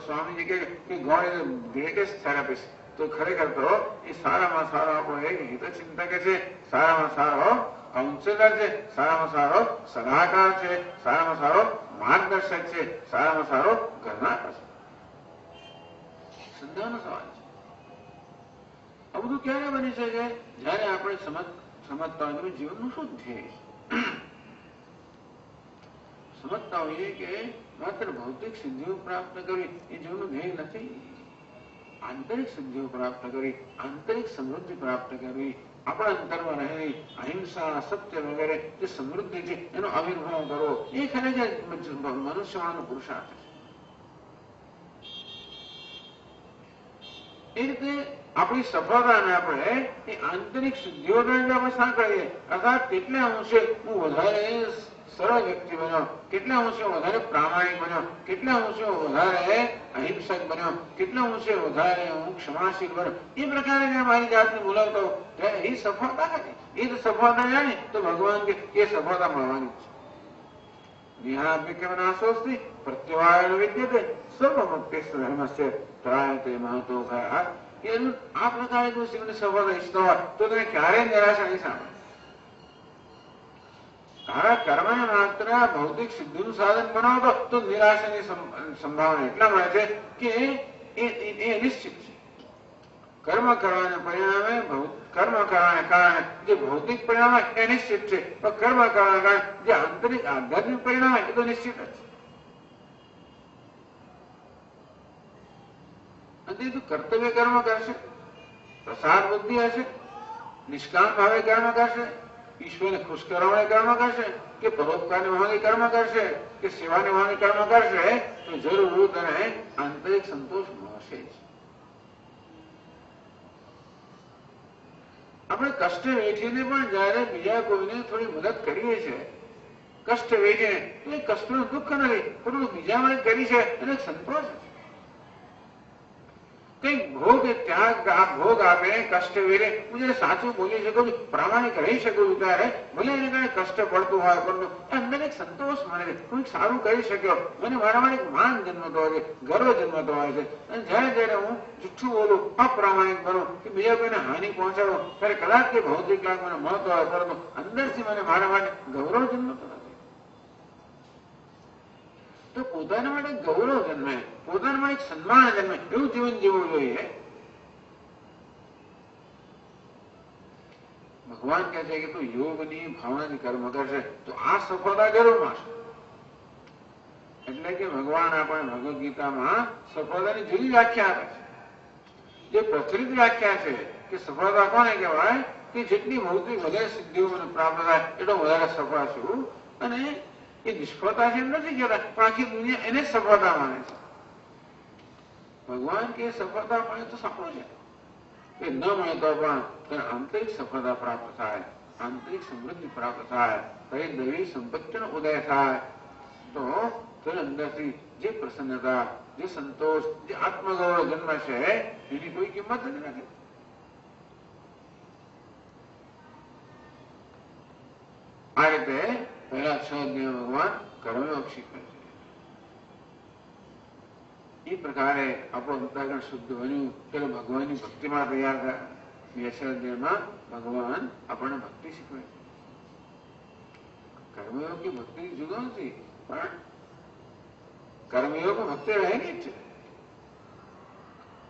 સ્વામીજી કે ગોડ ઇઝ ગ્રેટેસ્ટ થેરાપિસ્ટ. તો ખરેખર તો એ સારામાં સારો આપણો એક હિતચિંતક છે, સારામાં સારો કાઉન્સિલર છે, સારામાં સારો સલાહકાર છે, સારામાં સારો માર્ગદર્શક છે, સારામાં સારો ઘરનાર છે. શ્રદ્ધાનો સવાલ છે. આ બધું ક્યારે બની શકે? જયારે આપણે સમજતા હોય જીવનનું શું ધ્યેય છે. સમજતા હોઈએ કે માત્ર ભૌતિક સિદ્ધિઓ પ્રાપ્ત કરવી એ જીવનનું ધ્યેય નથી. આંતરિક સિદ્ધિઓ પ્રાપ્ત કરવી, આંતરિક સમૃદ્ધિ પ્રાપ્ત કરવી, આપણા અંતરમાં રહેલી અહિંસા, સત્ય વગેરે જે સમૃદ્ધિ છે એનો આવિર્ભાવ કરવો, એ ખરેખર મનુષ્યવાળાનો પુરુષાર્થ છે. એ રીતે આપણી સફળતાને આપણે એ આંતરિક સિદ્ધિઓને આપણે સાંકળીએ, અર્થાત કેટલા અંશે હું વધારે સરળ વ્યક્તિ બન્યો, કેટલા અંશે વધારે પ્રામાણિક બન્યો, કેટલા અંશે વધારે અહિંસક બન્યો, કેટલા અંશે વધારે હું ક્ષમાશીલ બન્યો, એ પ્રકારે મારી જાતને બોલાવતો એ સફળતા નથી. એ તો સફળતા જાણે તો ભગવાન કે એ સફળતા મળવાની છે. નિહાભિક્રમનાશોસ્તિ પ્રત્યવાયણ વિદ્યતે સર્વમુક્તિ ધર્મસ્ય ત્રાયતે મહતો ભય. આ પ્રકારે જો શિવને સફળતા ઈચ્છતો હોય તો તેને ક્યારેય નિરાશા નહીં સાંભળે. તારા કર્મને માત્ર ભૌતિક સિદ્ધિનું સાધન બનાવતો તો નિરાશાની સંભાવના એટલા મળે છે કે એ નિશ્ચિત છે. કર્મ કરવાને પરિણામે કર્મ કરવાને કારણે જે ભૌતિક પરિણામ એ નિશ્ચિત છે, પણ કર્મ કરવાને કારણે જે આંતરિક આધ્યાત્મિક પરિણામ એ તો નિશ્ચિત જ છે. અને કર્તવ્ય કર્મ કરશે, પ્રસાદ બુદ્ધિ હશે, નિષ્કામ ભાવે કર્મ કરશે, ઈશ્વરને ખુશ કરવાને કર્મ કરશે, કે પરોપકાર નિભાવવાની કર્મ કરશે, કે સેવા નિભાવવાની કર્મ કરશે, તો જરૂર તને આંતરિક સંતોષ મળશે જ. આપણે કષ્ટ વેઠીને પણ જયારે બીજા કોઈને થોડી મદદ કરીએ છીએ, કષ્ટ વેઠીને એ કષ્ટનું દુઃખ નથી, પરંતુ બીજા મદદ કરી છે એને સંતોષ છે. કઈક ભોગ ત્યાગ ભોગ આપે, કષ્ટ વેરે હું જયારે સાચું બોલી શકું છું, પ્રામાણિક રહી શકું છું, ત્યારે ભલે એને કારણે કષ્ટ પડતું હોય પરંતુ અંદર એક સંતોષ મળે છે. હું સારું કરી શક્યો, મને મારામાં એક માન જન્મતો હોય છે, ગર્વ જન્મતો હોય છે. અને જયારે હું જુઠ્ઠું બોલું, અપ્રામાણિક બનું કે બીજા કોઈને હાનિ પહોંચાડું, ત્યારે કદાચ કે ભૌતિક લાભ મને મળતો હોય પરંતુ અંદરથી મને મારા માટે ગૌરવ જન્મતો નથી. તો પોતાના માટે ગૌરવ જન્મે, પોતાના માટે સન્માન જન્મે એવું જીવન જીવવું જોઈએ. ભગવાન કહે છે કે તું યોગની ભાવનાની કર્મ કરશે તો આ સફળતા જરૂર મળશે. એટલે કે ભગવાન આપણે ભગવદ ગીતામાં સફળતાની જુદી વ્યાખ્યા આપે છે. જે પ્રચલિત વ્યાખ્યા છે કે સફળતા કોને કહેવાય કે જેટલી ભૌતિક વધારે સિદ્ધિઓ મને પ્રાપ્ત થાય એટલો વધારે સફળ છું. અને એ નિષ્ફળતા છે એમ નથી કહેતા, પણ આખી દુનિયા એને સફળતા માને છે. ભગવાન કે સફળતા મળે તો સારું છે, એ ન મળે તો પણ આંતરિક સફળતા પ્રાપ્ત થાય, આંતરિક સમૃદ્ધિ પ્રાપ્ત થાય, કઈ દૈવી સંપત્તિનો ઉદય થાય તો તેની અંદરથી જે પ્રસન્નતા, જે સંતોષ, જે આત્મગૌરવ જન્મ છે એની કોઈ કિંમત જ નથી. આ રીતે પહેલા 6 અધ્યાય ભગવાન કર્મયોગ શીખવે છે. એ પ્રકારે આપણું અંતઃકરણ શુદ્ધ બન્યું, ત્યારે ભગવાનની ભક્તિમાં તૈયાર થયા. 6 અધ્યાયમાં ભગવાન આપણને ભક્તિ શીખવે છે. કર્મયોગ की ભક્તિ જુદો નથી, પણ કર્મયોગ ભક્તિ રહેલી જ છે.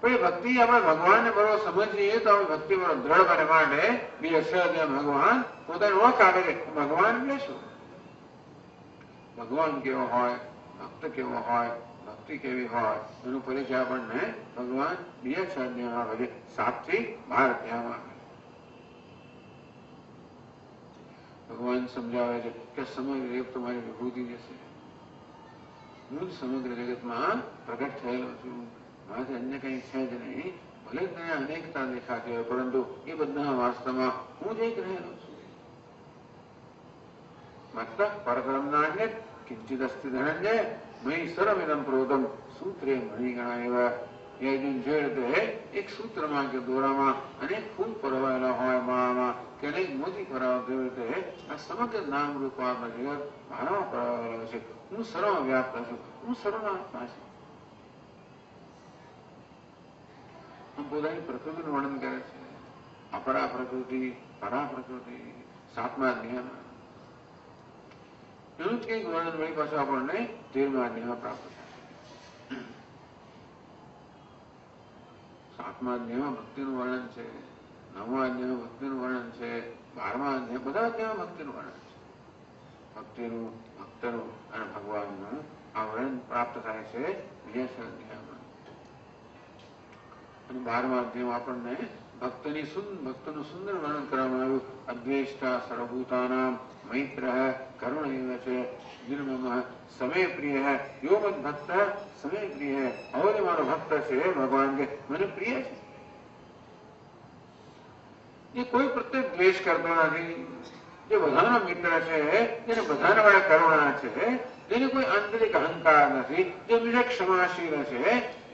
પણ એ ભક્તિ આપણે ભગવાનને બરોબર સમજીએ તો આપણે ભક્તિ બરોબર દ્રઢ બને માટે 6 અધ્યાય ભગવાન પોતાની ઓળખ આપે છે. ભગવાન એટલે શું? ભગવાન કેવો હોય, ભક્ત કેવો હોય, ભક્તિ કેવી હોય એનો પરિચય આપણને ભગવાન 6 અધ્યાયમાં આપે છે. 7 થી 12 અધ્યાયમાં ભગવાન સમજાવે છે કે સમગ્ર જગત તમારી વિભૂતિ જશે. હું જ સમગ્ર જગતમાં પ્રગટ થયેલો છું, મારાથી અન્ય કંઈ છે જ નહીં. ભલે જ મને અનેકતા દેખાતી હોય, પરંતુ એ બધા વાસ્તવમાં હું જ એક રહેલો છું. માત્ર પરબ્રહ્મ નાન્ય કિંચિત અસ્તિ ધનંજય મહી સર્વમિદમ પ્રોતમ સૂત્રે મણિગણા એવા. એ અર્જુન જે રીતે એક સૂત્રમાં કે દોરામાં અનેક ફૂલ પરવાયેલા હોય માળામાં કે અનેક મોતી પરાવતી રીતે આ સમગ્ર નામ રૂપાત્મક જગત મારામાં પરવાયેલો છે. હું સર્વ વ્યાપ્ત છું, હું સર્વના આત્મા છું. પોતાની પ્રકૃતિનું વર્ણન કરે છે. અપરા પ્રકૃતિ, પરા પ્રકૃતિ, 7મા અધ્યાયમાં એનું જ કંઈક વર્ણન વળી પાછું આપણને 13મા અધ્યાયમાં પ્રાપ્ત થાય. 7મા અધ્યાયમાં ભક્તિનું વર્ણન છે, 9મા અધ્યાયમાં ભક્તિનું વર્ણન છે, 12મા અધ્યાય બધા અધ્યાયમાં ભક્તિનું વર્ણન છે. ભક્તિનું, ભક્તનું અને ભગવાનનું આ વર્ણન પ્રાપ્ત થાય છે 6 અધ્યાયમાં. અને 12મા અધ્યાયમાં આપણને ભક્તનું સુંદર વર્ણન કરવામાં આવ્યું. અદ્વેષ્ટા સર્વભૂતાનામ મૈત્ર કરુણ એવ છે નિર્મમ સમે પ્રિય યો મત ભક્ત સમે પ્રિય. હવે જે મારો ભક્ત છે ભગવાન કે મને પ્રિય છે, એ કોઈ પ્રત્યે દ્વેષ કરતો નથી, જે બધાનો મિત્ર છે, જેને બધાના વાળા કરુણા છે, જેને કોઈ આંતરિક અહંકાર નથી, જે બીજા ક્ષમાશીલ છે,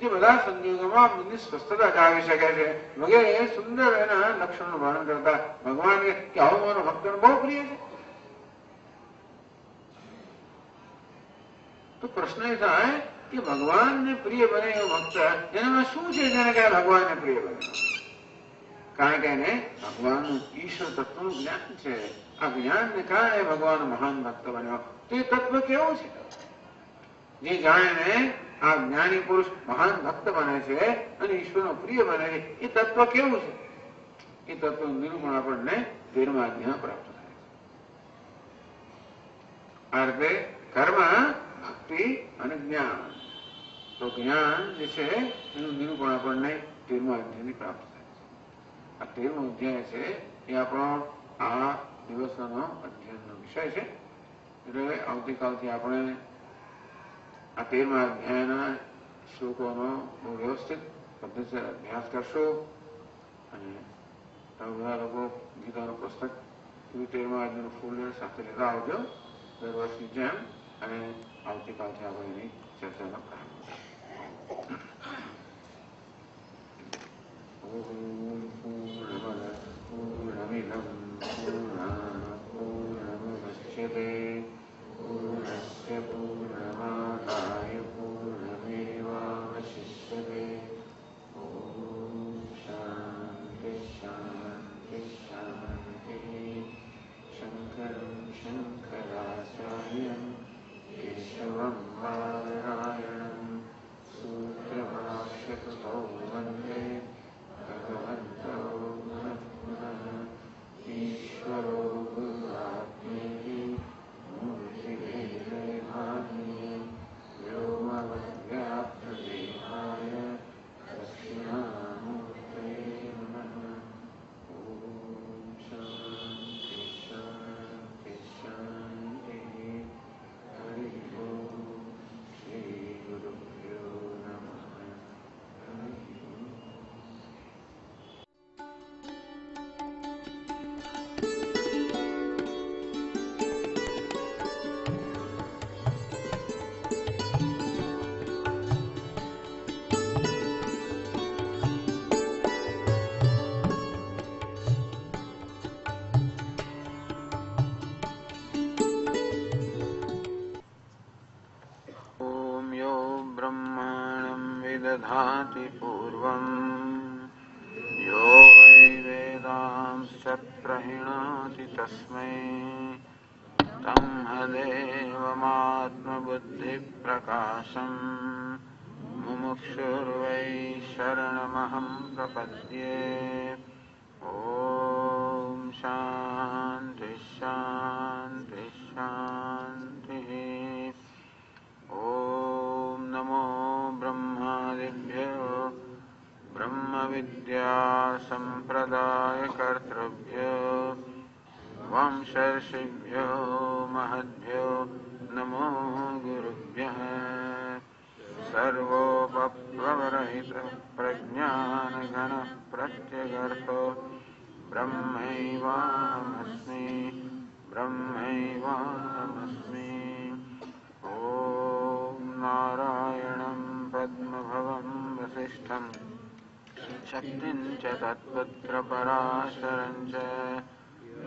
જે બધા સંજોગોમાં બધી સ્વસ્થતા જાળવી શકે છે વગેરે સુંદર એના લક્ષણનું વર્ણન કરતા ભગવાન કે આવો મારો ભક્તનો બહુ પ્રિય છે. તો પ્રશ્ન એ થાય કે ભગવાનને પ્રિય બને એવો ભક્ત એનામાં શું છે જેને કહે ભગવાનને પ્રિય બને? કારણ કે એને ભગવાનનું ઈશ્વર તત્વનું જ્ઞાન છે. આ જ્ઞાનને કારણે ભગવાન મહાન ભક્ત બન્યો. તો એ તત્વ કેવું છે? જે જાણીને આ જ્ઞાની પુરુષ મહાન ભક્ત બને છે અને ઈશ્વરનો પ્રિય બને છે, એ તત્વ કેવું છે? એ તત્વનું નિરૂપણ આપણને 13મા અધ્યાયમાં પ્રાપ્ત થાય છે. આ રીતે કર્મ, ભક્તિ અને જ્ઞાન. તો જ્ઞાન જે છે એનું નિરૂપણ આપણને 13મા અધ્યાયથી પ્રાપ્ત થાય છે. આ 13મો અધ્યાય છે એ આપણો આ દિવસનો અધ્યયનનો વિષય છે. એટલે આવતીકાલથી આપણે આ 13મા અધ્યાયના શ્લોકોનો બહુ વ્યવસ્થિત પદ્ધતિસર અભ્યાસ કરશો. અને તમે બધા લોકો ગીતાનું પુસ્તક 13મા અધ્યાયનું ફૂલ સાથે લેતા આવજો દર વર્ષની જેમ. અને આવતીકાલથી આપણે એની ચર્ચાનો પ્રારંભ પૂર્ણમિદં પૂર્ણાત પૂર્ણમુદચ્યતે પૂર્ણસ્ય પૂર્ણમાદાય પૂર્ણમેવાવશિષ્યતે. ઓમ શાંતિ શાંતિ શાંતિ. શંકરં શંકરાચાર્યં કેશવં બાદરાયણં સૂત્રભાષ્યકૃતૌ વંદે ભગવन्तૌ दधाति पूर्वम् यो वै वेदांश्च प्रहिणोति तस्मै तं हदेवमात्मबुद्धिप्रकाशम् मुमुक्षुर्वै शरणमहं प्रपद्ये। ॐ शान्ति शान्ति शान्तिः। ॐ नमो ब्रह्मादिभ्यो ब्रह्मविद्यासम्प्रदायकर्तृभ्यो वंशर्षिभ्यो महद्भ्यो नमो गुरुभ्यः। सर्वोपप्लवरहितः प्रज्ञानघनः प्रत्यगर्थो ब्रह्मैवाहमस्मि ब्रह्मैवाहमस्मि। ॐ नारायणं पद्मभवं वसिष्ठं शक्तिं च तत्पुत्रपराशरं च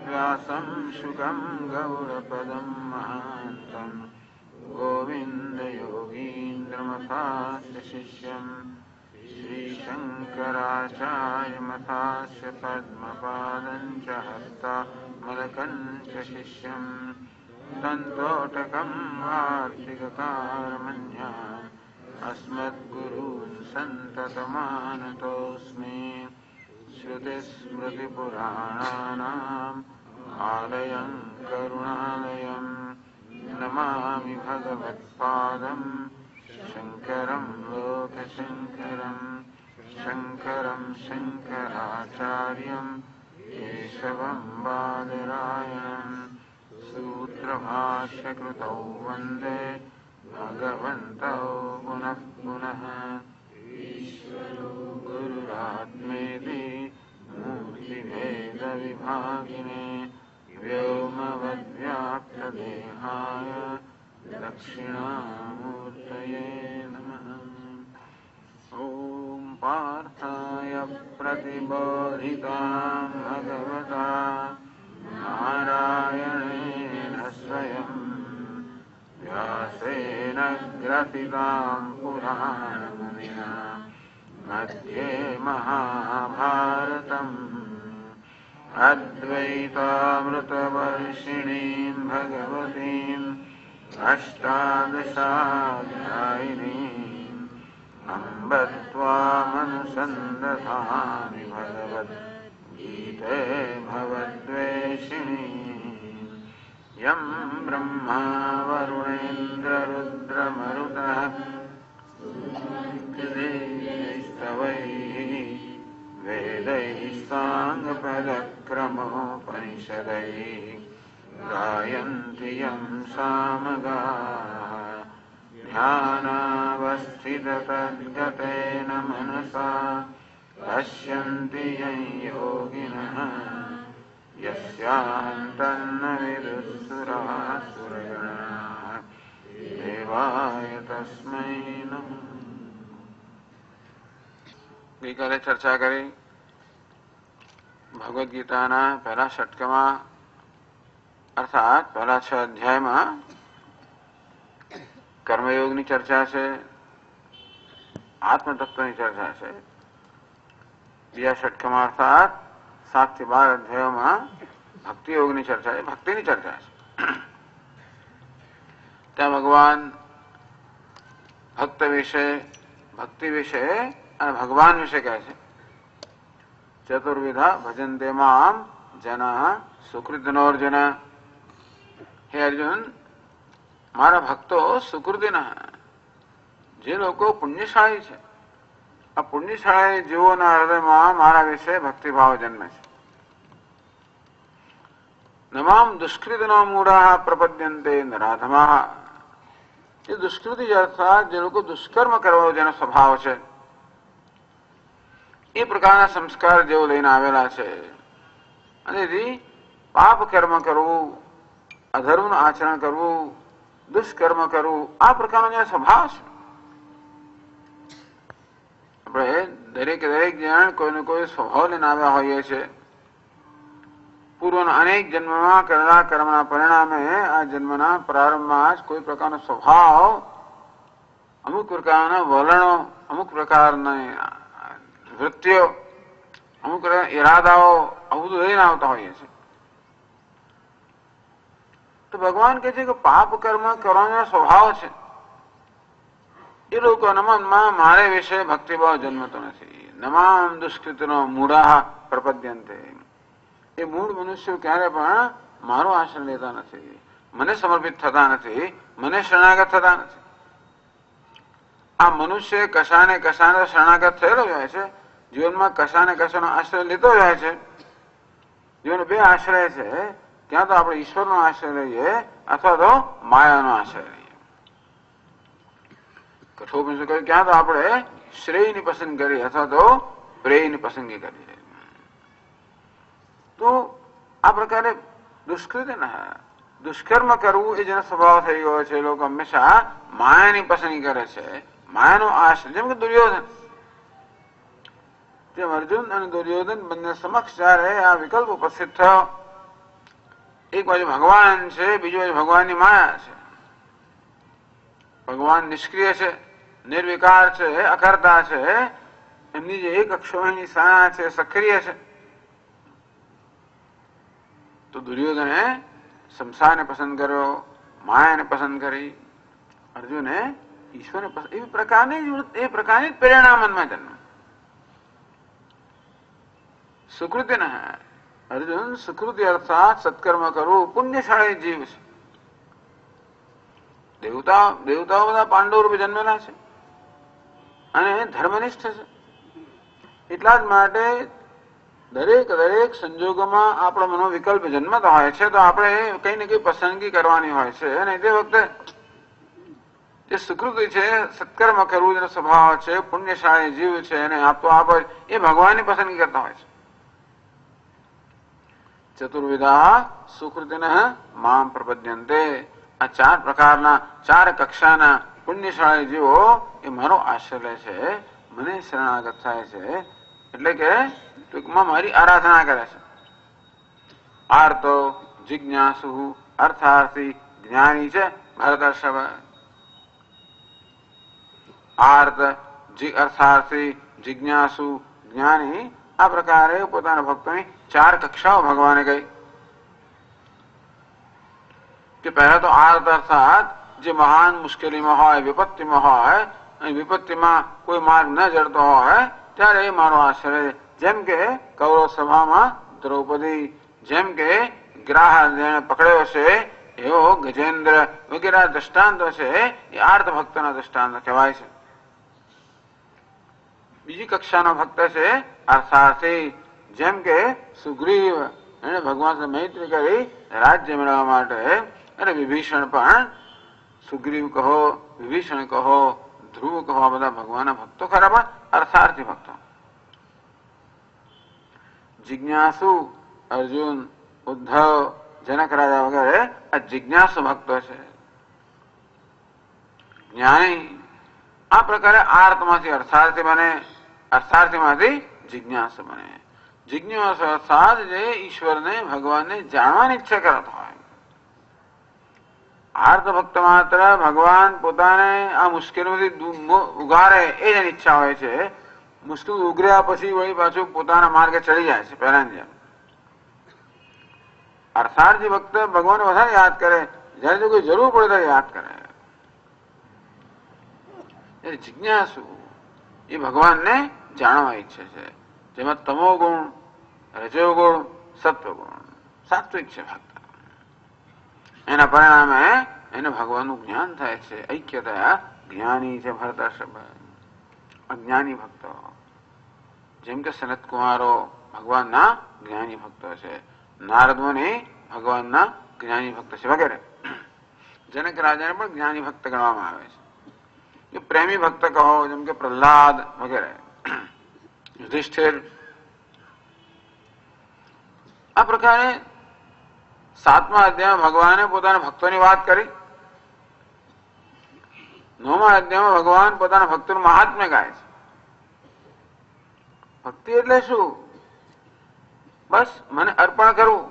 व्यासं शुकं गौडपदं महान्तं गोविन्दयोगीन्द्रमथास्य शिष्यं श्रीशङ्कराचार्यमथास्य पद्मपादं च हस्तामलकं च शिष्यं तन्तोटकं वार्तिककारमन्याम् अस्मद्गुरून् सन्ततमानतोऽस्मि। श्रुतिस्मृतिपुराणानाम् आलयं करुणालयं नमामि भगवत्पादं शङ्करं लोकशङ्करं शङ्करं शङ्कराचार्यं केशवं बादरायणं सूत्रभाष्यकृतौ वन्दे भगवन्तौ पुनः पुनः। गुरुरात्मेति मूर्तिभेदविभागिने व्योमवद्व्याप्तदेहाय दक्षिणामूर्तये नमः। ॐ पार्थाय प्रतिबोधितां भगवता नारायणेन स्वयं व्यासेन ग्रथितां पुराणमुनिना मध्ये महाभारतम् अद्वैतामृतवर्षिणीं भगवतीम् अष्टादशाध्यायिनीम् अम्ब त्वामनुसन्दधामि भगवद्गीते भवद्वेषिणीम् यं ब्रह्मा वरुणेन्द्ररुद्रमरुतः स्तवैः वेदैः साङ्गपदक्रमोपनिषदैः गायन्ति यं सामगाः ध्यानावस्थिततद्गतेन मनसा पश्यन्ति यं योगिनः यस्यान्तन्न विदुःसुरासुरगणाः देवाय तस्मै नमः। ગઈકાલે ચર્ચા કરી ભગવદ્ ગીતાના પહેલા ષટકમાં અર્થાત પહેલા 6 અધ્યાયમાં કર્મયોગની ચર્ચા છે, આત્મતત્વની ચર્ચા છે. બીજા ષટકમાં અર્થાત 7 થી 12 અધ્યાયોમાં ભક્તિ યોગની ચર્ચા છે, ભક્તિની ચર્ચા છે. ત્યાં ભગવાન ભક્ત વિશે, ભક્તિ વિશે અને ભગવાન વિશે કહે છે. ચતુર્વિધા ભજન્તે મામ જના સુકૃતિનોર્જુન. હે અર્જુન, મારા ભક્તો સુકૃતિના, જે લોકો પુણ્યશાળી છે, આ પુણ્યશાળી જીવોના હૃદયમાં મારા વિશે ભક્તિભાવ જન્મે છે. નમામ દુષ્કૃતિનો મૂઢા પ્રપદ્યંતે નરાધમા. એ દુષ્કૃતિ અર્થાત જે લોકો દુષ્કર્મ કરવાનો જેનો સ્વભાવ છે, એ પ્રકારના સંસ્કાર જેઓ લઈને આવેલા છે અને પાપ કર્મ કરવું, અધર્મનું આચરણ કરવું, દુષ્કર્મ કરવું, આ પ્રકારનો જે સ્વભાવ છે. આપણે દરેક જણ કોઈને કોઈ સ્વભાવ લઈને આવ્યા હોઈએ છીએ. પૂર્વના અનેક જન્મમાં કરેલા કર્મના પરિણામે આ જન્મના પ્રારંભમાં જ કોઈ પ્રકારનો સ્વભાવ અમુક પ્રકારના વલણો, અમુક પ્રકારની વૃત્તિઓ, અમુક ઈરાદાઓ આવું બધું લઈને આવતા હોઈએ છીએ. તો ભગવાન કહે છે કે પાપ કર્મ કરવાનો સ્વભાવ છે એ લોકોના મનમાં મારે વિશે ભક્તિભાવ જન્મતો નથી. નમામ દુષ્કૃતનો મૂઢા પ્રપદ્યંતે. એ મૂળ મનુષ્યો ક્યારે પણ મારો આશ્રય લેતા નથી, મને સમર્પિત થતા નથી, મને શરણાગત થતા નથી. આ મનુષ્ય કશાને કશાને શરણાગત થયેલો જ હોય છે. જીવનમાં કશાને કશાનો આશ્રય લીધો જ હોય છે. જીવન બે આશ્રય છે, ક્યાં તો આપણે ઈશ્વરનો આશ્રય લઈએ અથવા તો માયાનો આશ્રય લઈએ. કઠોપનિષદ કહ્યું ક્યાં તો આપણે શ્રેયની પસંદ કરીએ અથવા તો પ્રેયની પસંદગી કરીએ. તો આ પ્રકારે દુષ્કર્મ કરવું એ જેનો સ્વભાવ થઈ ગયો છે. લોકો હંમેશા માયાની પસંદગી કરે છે, માયાનો આશ્રય. જેમ કે દુર્યોધન, જેમ અર્જુન અને દુર્યોધન બંને સમક્ષ જયારે આ વિકલ્પ ઉપસ્થિત થયો, એક બાજુ ભગવાન છે, બીજી બાજુ ભગવાનની માયા છે. ભગવાન નિષ્ક્રિય છે, નિર્વિકાર છે, અકર્તા છે. એમની જે એક અક્ષોહિણી સાના છે, સક્રિય છે. તો દુર્યોધને સંસારને પસંદ કર્યો, માયાને પસંદ કરી. અર્જુને ઈશ્વરને પસંદ. એ પ્રકારની પ્રેરણા મનમાં જન્મ. સુકૃતિ ના અર્જુન સુકૃતિ અર્થાત સત્કર્મ કરવું પુણ્યશાળી જીવ છે. દેવતાઓ બધા પાંડવ રૂપે જન્મેલા છે અને ધર્મનિષ્ઠ છે. એટલા જ માટે દરેક સંજોગોમાં આપણો મનો વિકલ્પ જન્મતો હોય છે, તો આપણે કઈ ને કઈ પસંદગી કરવાની હોય છે. અને તે વખતે જે સુકૃતિ છે, સત્કર્મ કરવું જેનો સ્વભાવ છે, પુણ્યશાળી જીવ છે, એને આપતો આપે એ ભગવાનની પસંદગી કરતા હોય છે. ચતુર્વિધા સુકૃતિનઃ મામ પ્રપદ્યંતે. આ ચાર પ્રકારના, ચાર કક્ષાના પુણ્યશાળી જીવો એ મારો આશ્રય લે છે, મને શરણાગત થાય છે. એટલે કે ટૂંકમાં મારી આરાધના કરે છે. આર્તો જિજ્ઞાસુ અર્થાર્થી જ્ઞાની છે ભરતર્ષભ. આર્ત અર્થાર્થી જિજ્ઞાસુ જ્ઞાની. આ પ્રકારે પોતાના ભક્તોની ચાર કક્ષાઓ ભગવાને કહી કે પહેલા તો આર્ત અર્થાત જે મહાન મુશ્કેલીમાં હોય, વિપત્તિમાં હોય, અને વિપત્તિમાં કોઈ માર્ગ ન જડતો હોય ત્યારે એ મારો આશ્રય. જેમ કે કૌરવ સભામાં દ્રૌપદી, જેમ કે ગ્રાહ જેને પકડ્યો છે એવો ગજેન્દ્ર વગેરે દ્રષ્ટાંતો છે એ આર્ત ભક્તના દ્રષ્ટાંત કહેવાય છે. બીજી કક્ષાનો ભક્ત છે અર્થાર્થી. જેમ કે સુગ્રીવ, એને ભગવાન સાથે મૈત્રી કરી રાજ્ય મેળવવા માટે. અને વિભીષણ પણ, સુગ્રીવ કહો, વિભીષણ કહો, ધ્રુવ કહો, આ બધા ભગવાનના ભક્તો ખરા પણ અર્થાર્થી ભક્તો. જિજ્ઞાસુ અર્જુન, ઉદ્ધવ, જનક રાજા વગેરે આ જિજ્ઞાસુ ભક્તો છે. જ્ઞાની આ પ્રકારે આર્તમાંથી અર્થાર્થી બને, અર્થાર્થીમાંથી જિજ્ઞાસુ બને. જિજ્ઞાસુ અર્થાત જે ઈશ્વરને, ભગવાનને જાણવાની ઈચ્છા કરતો હોય. આર્ત ભક્ત માત્ર ભગવાન પોતાને આ મુશ્કેલીમાંથી ઉગારે એ જ ઈચ્છા હોય છે. મુશ્કેલ ઉગર્યા પછી વળી પાછું પોતાના માર્ગે ચડી જાય છે પહેલાની જેમ. અર્થાર્થી ભક્ત ભગવાન વધારે યાદ કરે, જયારે જો કોઈ જરૂર પડે ત્યારે યાદ કરે. જિજ્ઞાસુ એ ભગવાનને જાણવા ઈચ્છે છે. જેમાં તમો ગુણ, રજોગુણ, સત્વગુણ, સાત્વિક છે ભક્ત. એના પરિણામે એને ભગવાનનું જ્ઞાન થાય છે. ઐક્ય થયા જ્ઞાની છે ભરતર્ષભ. અજ્ઞાની ભક્તો જેમ કે સનત કુમારો ભગવાનના જ્ઞાની ભક્તો છે, નારદ મુનિ ભગવાનના જ્ઞાની ભક્ત છે વગેરે. જનક રાજાને પણ જ્ઞાની ભક્ત ગણવામાં આવે છે. પ્રેમી ભક્ત કહો જેમ કે પ્રહલાદ વગેરે, યુધિષ્ઠિર. આ પ્રકારે 7મા અધ્યાયમાં ભગવાને પોતાના ભક્તોની વાત કરી. 9મા અધ્યાયમાં ભગવાન પોતાના ભક્તોનું મહાત્મ્ય ગાય છે. ભક્તિ એટલે શું? બસ મને અર્પણ કરવું.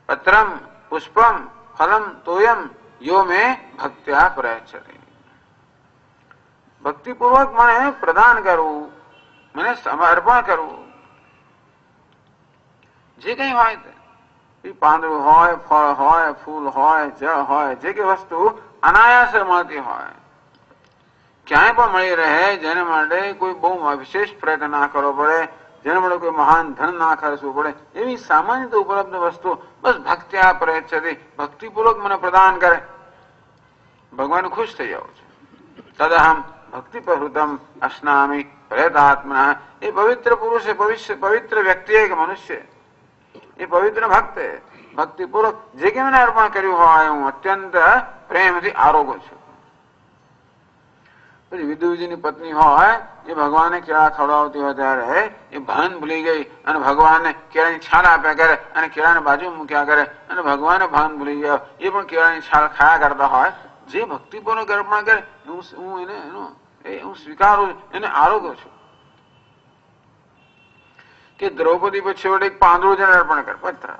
પત્રમ પુષ્પમ ફલમ તોયમ યો મે ભક્ત્યા પ્રયચ્છતિ. ભક્તિપૂર્વક મને પ્રદાન કરવું, મને સમર્પણ કરવું. જે કંઈ હોય તે પાંદડું હોય, ફળ હોય, ફૂલ હોય, જળ હોય, જે કંઈ વસ્તુ અનાયાસે મળતી હોય, ક્યાંય પણ મળી રહે, જેને માટે કોઈ બહુ વિશેષ પ્રયત્ન ના કરવો પડે, જેને માટે કોઈ મહાન ધન ના ખર્ચવું પડે, એવી સામાન્ય ઉપલબ્ધ વસ્તુ બસ ભક્ત્યા પ્રયચ્છતિ, ભક્તિપૂર્વક મને પ્રદાન કરે, ભગવાન ખુશ થઈ જાવ છે. તદહમ ભક્તિ પ્રવૃત્તમ અશ્નામી પ્રયતાત્મના. એ પવિત્ર પુરુષ, પવિત્ર વ્યક્તિ, કે મનુષ્ય, એ પવિત્ર ભક્ત ભક્તિપૂર્વક જે કે મને અર્પણ કર્યું હોય હું અત્યંત પ્રેમથી આરોગું છું. પછી વિદુજીની પત્ની હોય એ ભગવાનને કેળા ખવડાવતી હોય ત્યારે એ ભાન ભૂલી ગઈ અને ભગવાનને કેળાની છાલ આપ્યા કરે અને કેળાને બાજુ મૂક્યા કરે અને ભગવાને ભાન ભૂલી ગયો, એ પણ કેળાની છાલ ખાયા કરતા હોય. જે ભક્તિપૂર્વક અર્પણ કરે હું સ્વીકારું છું, એને આરોગ્ય છું. કે દ્રૌપદી પછી છેવટે એક પાંદડું જેને અર્પણ કરે, પત્ર,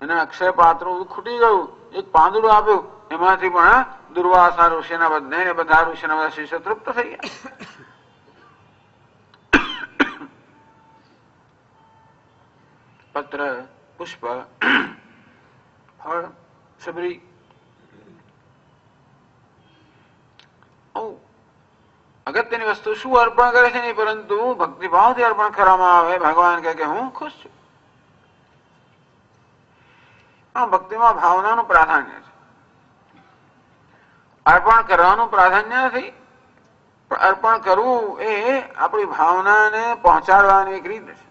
એને અક્ષય પાત્ર ખૂટી ગયું, એક પાંદડું આપ્યું, એમાંથી પણ દુર્વાસા ઋષિના બધા ઋષિના બધા શિષ્ય તૃપ્ત થઈ ગયા. પત્ર, પુષ્પ, ફળ, સબરી, અગત્યની વસ્તુ શું અર્પણ કરે છે નહીં, પરંતુ ભક્તિભાવથી અર્પણ કરવામાં આવે. ભગવાન કહે કે હું ખુશ છું. આ ભક્તિમાં ભાવનાનું પ્રાધાન્ય છે. અર્પણ કરવાનું પ્રાધાન્ય નથી, પણ અર્પણ કરવું એ આપણી ભાવનાને પહોંચાડવાની એક રીત છે.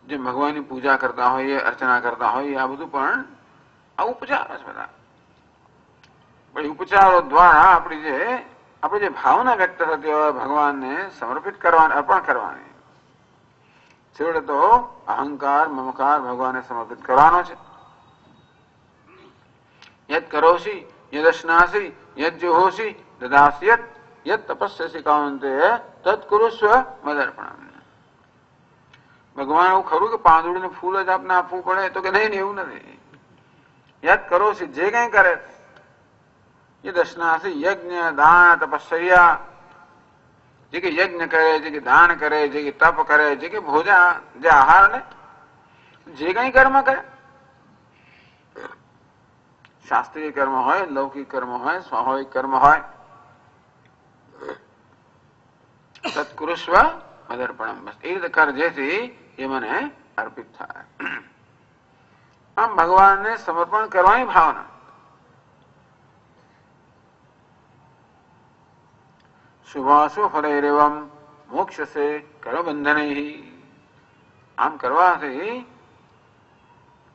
જે ભગવાનની પૂજા કરતા હોઈએ, અર્ચના કરતા હોઈએ, આ બધું પણ આ ઉપચાર છે બધા. પણ ઉપચારો દ્વારા આપણી જે ભાવના વ્યક્ત થતી હોય ભગવાનને સમર્પિત કરવાની, અર્પણ કરવાની, છેવટે તો અહંકાર મમકાર ભગવાનને સમર્પિત કરવાનો છે. યદ કરોસી યદ અશ્નાસી યદ જુહોસી દદાસી યદ તપસ્યસી કાંતે તત્ કુરુસ્વ મદર્પણમ. ભગવાન એવું ખરું કે પાંદડું ને ફૂલ જ આપને આપવું પડે? તો કે નહીં, એવું નથી. યદ કરોસી, જે કઈ કરે, યદ અશ્નાસી, યજ્ઞ દાન તપસ્યા, જે કે યજ્ઞ કરે, જે કે દાન કરે, જે કે તપ કરે, જે કે ભોજન, જે આહાર ને જે કઈ કર્મ કરે, શાસ્ત્રીય કર્મ હોય, લૌકિક કર્મ હોય, સ્વાભાવિક કર્મ હોય, સત્કુરુસ્વ મદર્પણમ. બસ એ રીતે કર જેથી એ મને અર્પિત થાય. આમ ભગવાનને સમર્પણ કરવાની ભાવના. શુભાશુ ફલૈરેવમ મોક્ષસે કર્મબંધનૈ. આમ કરવાથી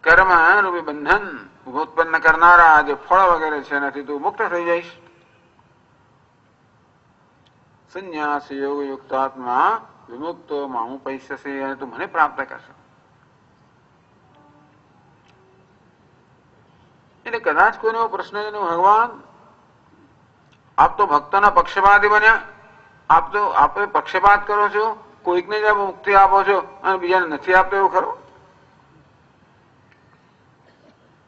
કર્મ રૂપી બંધન ઉત્પન્ન કરનારા જે ફળ વગેરે છે એનાથી તું મુક્ત થઈ જઈશ. સંન્યાસ યોગ યુક્તાત્મા વિમુક્તો મામુ પૈસશે, અને તું મને પ્રાપ્ત કરશે. એટલે કદાચ કોઈનો એવો પ્રશ્ન છે, ભગવાન આપ તો ભક્તના પક્ષપાતી બન્યા, આપે પક્ષપાત કરો છો, કોઈકને જ મુક્તિ આપો છો અને બીજાને નથી આપતો, એવું ખરું?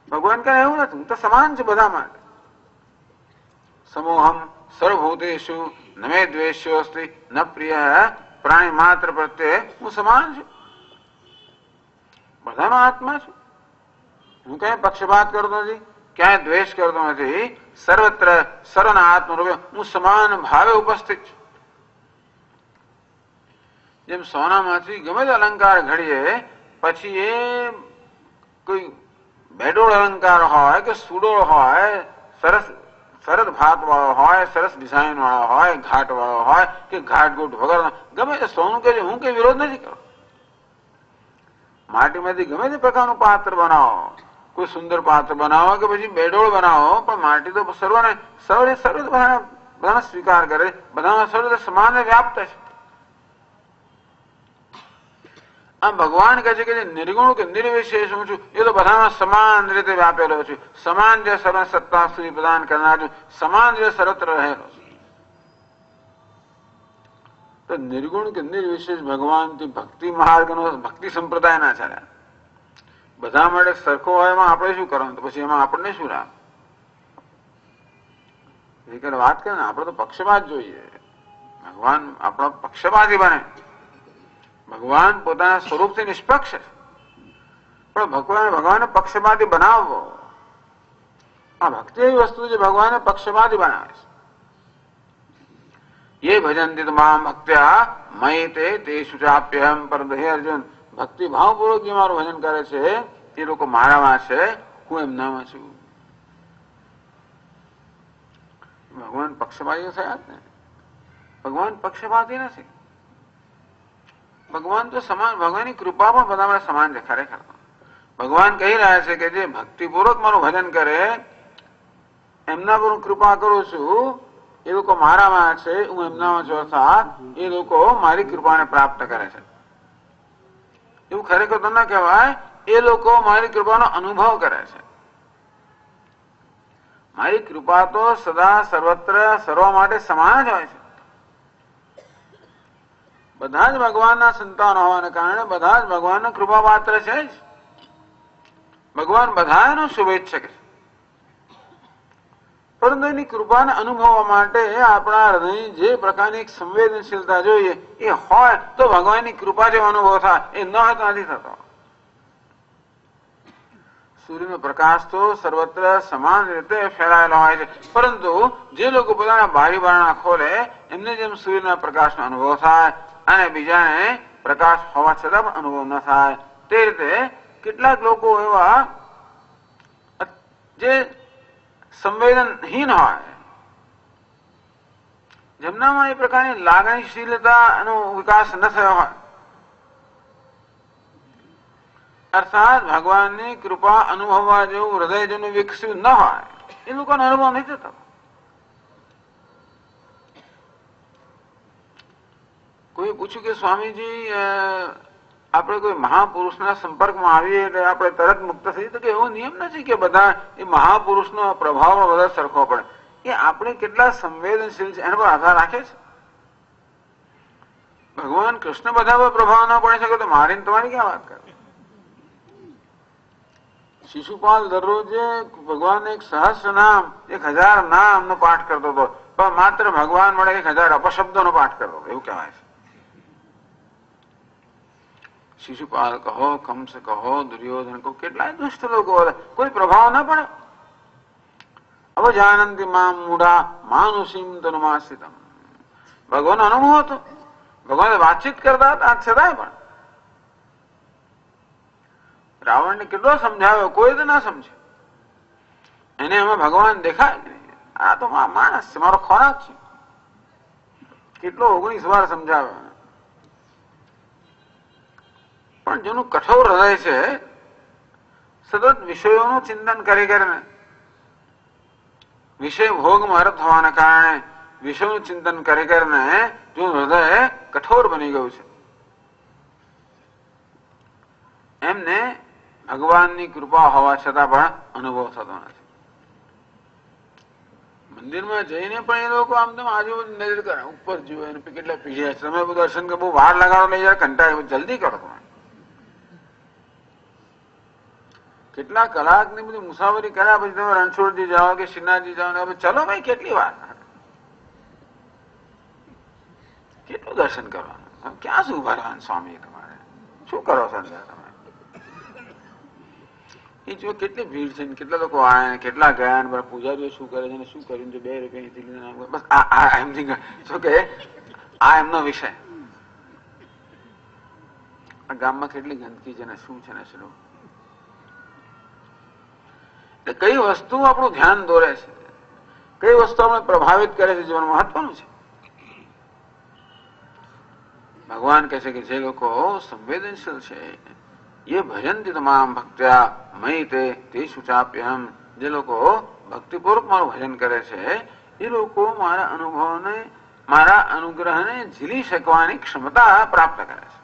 ભગવાન કહે એવું નથી, હું તો સમાન છું બધા માટે. સમોહમ સર્વભૂતેષુ ન મે દ્વેષ્યો અસ્તિ ન પ્રિય પ્રાણી માત્ર પ્રત્યે હું સમાન છું, બધાનો આત્મા છું. હું કઈ પક્ષપાત કરતો નથી, ક્યાંય દ્વેષ કરતો નથી. સર્વત્ર સર્વના આત્મરૂપે હું સમાન ભાવે ઉપસ્થિત છું. જેમ સોનામાંથી ગમે તે અલંકાર ઘડીએ પછી એ કોઈ બેડોળ અલંકાર હોય કે સુડોળ હોય, સરસ સરસ ભાત વાળો હોય, સરસ ડિઝાઇન વાળો હોય, ઘાટ વાળો હોય કે ઘાટઘૂટ વગર, ગમે તે સોનું કે હું કઈ વિરોધ નથી કરતો. માટીમાંથી ગમે તે પ્રકારનું પાત્ર બનાવો, કોઈ સુંદર પાત્ર બનાવો કે પછી બેડોળ બનાવો, પણ માટી તો સર્વને બધાને સ્વીકાર કરે, બધામાં સર્વ સમાન વ્યાપ્ત છે. આમ ભગવાન કહે છે કે જે નિર્ગુણ કે નિર્વિશેષ હું છું એ તો બધામાં સમાન રીતે વ્યાપેલો છું, સમાન જે સર્વ સત્તા સુધી પ્રદાન કરનાર છું, સમાન જે સર્વત્ર રહેલો છું. તો નિર્ગુણ કે નિર્વિશેષ ભગવાનથી ભક્તિ માર્ગનો ભક્તિ સંપ્રદાય ના ચાલ્યા. બધા માટે સરખો હોય એમાં આપણે શું કરવાનું? તો પછી એમાં આપણને શું લાભ? વાત કરે ને, આપણે તો પક્ષપાત જોઈએ. ભગવાન આપણો પક્ષપાતી બને. ભગવાન પોતાના સ્વરૂપથી નિષ્પક્ષ છે, પણ ભગવાને પક્ષપાતી બનાવવો, આ ભક્તિ એવી વસ્તુ છે ભગવાને પક્ષપાતી બનાવે છે. ये भजन्ति माम भक्त्या मयि तेषु चाप्यहम. પરંતુ હે અર્જુન, ભક્તિ ભાવપૂર્વક જે મારું ભજન કરે છે એ લોકો મારામાં છે, હું એમનામાં છું. ભગવાન પક્ષપાતી થયા જ ને. ભગવાન પક્ષપાતી નથી. ભગવાન તો સમાન, ભગવાનની કૃપા પણ બધા માટે સમાન છે ખરેખર. ભગવાન કહી રહ્યા છે કે જે ભક્તિપૂર્વક મારું ભજન કરે એમના પર હું કૃપા કરું છું, એ લોકો મારામાં છે, હું એમનામાં છું, અર્થાત એ લોકો મારી કૃપાને પ્રાપ્ત કરે છે. એવું ખરેખર તો ના કહેવાય, એ લોકો મારી કૃપાનો અનુભવ કરે છે. મારી કૃપા તો સદા સર્વત્ર સર્વ માટે સમાન જ હોય છે. બધા જ ભગવાનના સંતાન હોવાને કારણે બધા જ ભગવાનના કૃપા પાત્ર છે જ. ભગવાન બધાનો શુભેચ્છક છે, પરંતુ એની કૃપાને અનુભવવા માટે આપણા હૃદયની જે પ્રકારની એક સંવેદનશીલતા જોઈએ એ હોય તો ભગવાનની કૃપા જેવો અનુભવ થાય, એ ન હોય તો નથી થતો. સૂર્યનો પ્રકાશ તો સર્વત્ર સમાન રીતે ફેલાયેલો હોય છે, પરંતુ જે લોકો પોતાના બારી બારણા ખોલે એમને જેમ સૂર્યના પ્રકાશનો અનુભવ થાય અને બીજાને પ્રકાશ હોવા છતાં પણ અનુભવ ન થાય, તે રીતે કેટલાક લોકો એવા જે સંવેદનહીન હોય, જેમનામાં એ પ્રકારની લાગણીશીલતાનો વિકાસ ન થયો હોય, અર્થાત ભગવાનની કૃપા અનુભવવા જેવું હૃદય જેનું વિકસ્યું ન હોય, એ લોકોનો અનુભવ નથી થતો. કોઈ પૂછ્યું કે સ્વામીજી આપણે કોઈ મહાપુરુષના સંપર્કમાં આવીએ એટલે આપણે તરત મુક્ત થઈ, તો કે એવો નિયમ નથી કે બધા એ મહાપુરુષનો પ્રભાવ બધા સરખો પડે. એ આપણે કેટલા સંવેદનશીલ છે એના પર આધાર રાખે છે. ભગવાન કૃષ્ણ બધા પર પ્રભાવ ના પડી શકે તો મારીને તમારી ક્યાં વાત કરે? શિશુપાલ દરરોજે ભગવાન 1 સહસ્ર નામ 1000 નામનો પાઠ કરતો હતો, પણ માત્ર ભગવાન મળે 1000 અપશબ્દોનો પાઠ કરતો હતો, એવું કહેવાય છે. શિશુપાલ કહો, કંસ કહો, દુર્યોધન કહો, કેટલાય દુષ્ટ લોકો કોઈ પ્રભાવ ના પડે. અવજાનંતિ મામ મૂઢા માનુષીમ તનુમાસિતમ. ભગવાન અનુભવ હતો, ભગવાન વાતચીત કરતા હતા છતાંય પણ રાવણને કેટલો સમજાવ્યો, કોઈ તો ના સમજે. એને એમાં ભગવાન દેખાય નહીં, આ તો માણસ છે, મારો ખોરાક છે. કેટલો 19 વાર સમજાવ્યો. પણ જેનું કઠોર હૃદય છે, સતત વિષયોનું ચિંતન કરી કરીને, વિષય ભોગમાં રત હોવાના કારણે વિષયનું ચિંતન કરી કરીને જો હૃદય કઠોર બની ગયું છે, એમને ભગવાનની કૃપા હોવા છતાં પણ અનુભવ થતો નથી. મંદિરમાં જઈને પણ એ લોકો આમ તેમ આજુબાજુ નજર કરે, ઉપર જુએ, કેટલા પીઢ્યા છે, તમે દર્શન કે બહુ વાર લગાડો નહીં, યાર કંટાળે, જલ્દી કરો તમે. કેટલા કલાકની બધી મુસાફરી કર્યા પછી તમે રણછોડજી જાઓ કે શ્રીનાથજી જાઓ, ને ચલો ભાઈ કેટલી વાર, કેટલું દર્શન કરવાનું, ક્યાં શું ઉભા રહેવાનું સ્વામી, તમારે શું કરો છો અંદર તમે? એ જો કેટલી ભીડ છે, કેટલા લોકો આવ્યા, કેટલા ગયા, ને પૂજારીઓ શું કરે છે, શું કર્યું છે, 2 રૂપિયા બસ એમથી શું કે આ એમનો વિષય. આ ગામમાં કેટલી ગંદકી છે ને શું છે ને શું. કઈ વસ્તુ આપણું ધ્યાન દોરે છે, કઈ વસ્તુ આપણે પ્રભાવિત કરે છે, જીવન મહત્વનું છે. ભગવાન કહે છે કે જે લોકો સંવેદનશીલ છે, એ ભજન્તિ તમામ ભક્ત્યા મયિ તેષુ ચાપ્યહમ. જે લોકો ભક્તિપૂર્વક મારું ભજન કરે છે એ લોકો મારા અનુભવને, મારા અનુગ્રહને ઝીલી શકવાની ક્ષમતા પ્રાપ્ત કરે છે.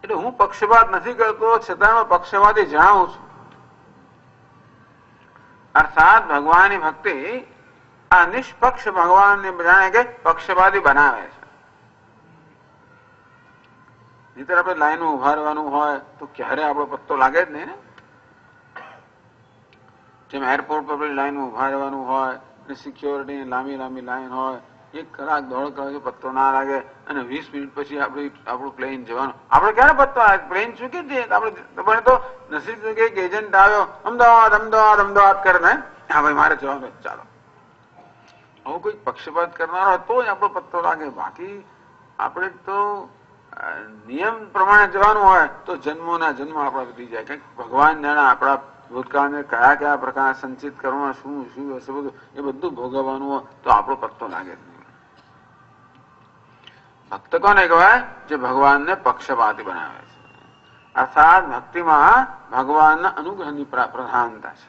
એટલે હું પક્ષપાત નથી કરતો, છતાં પક્ષપાતી જણાવું છું. અર્થાત ભગવાનની ભક્તિ આ નિષ્પક્ષ ભગવાનને જાણે કે પક્ષપાતી બનાવે છે. નહીંતર આપણે લાઈનમાં ઉભા રહેવાનું હોય તો ક્યારે આપણો પત્તો લાગે જ નહીં ને. જેમ એરપોર્ટ પર પેલી લાઈનમાં ઉભા રહેવાનું હોય અને સિક્યોરિટીની લાંબી લાંબી લાઈન હોય, 1 કલાક દોઢ કલાક પત્તો ના લાગે અને 20 મિનિટ પછી આપણું પ્લેન જવાનું. આપણે ક્યારે પત્તો આવે? પ્લેન ચૂકી જઈએ. આપણે તો નસીબ કે એક એજન્ટ આવ્યો, અમદાવાદ અમદાવાદ અમદાવાદ કરે ને, હા ભાઈ મારે જવાનું, ચાલો. આવું કોઈ પક્ષપાત કરનારો હોય તો જ આપણો પત્તો લાગે. બાકી આપણે તો નિયમ પ્રમાણે જવાનું હોય તો જન્મોના જન્મ આપણા વધી જાય. કંઈક ભગવાન જાણે આપણા ભૂતકાળને કયા કયા પ્રકાર સંચિત કરવા, શું શું હશે બધું એ બધું ભોગવવાનું હોય તો આપણો પત્તો લાગે જ નહીં. ભક્ત કોને કહેવાય? જે ભગવાનને પક્ષપાતી બનાવે છે. અર્થાત ભક્તિમાં ભગવાનના અનુગ્રહની પ્રધાનતા છે.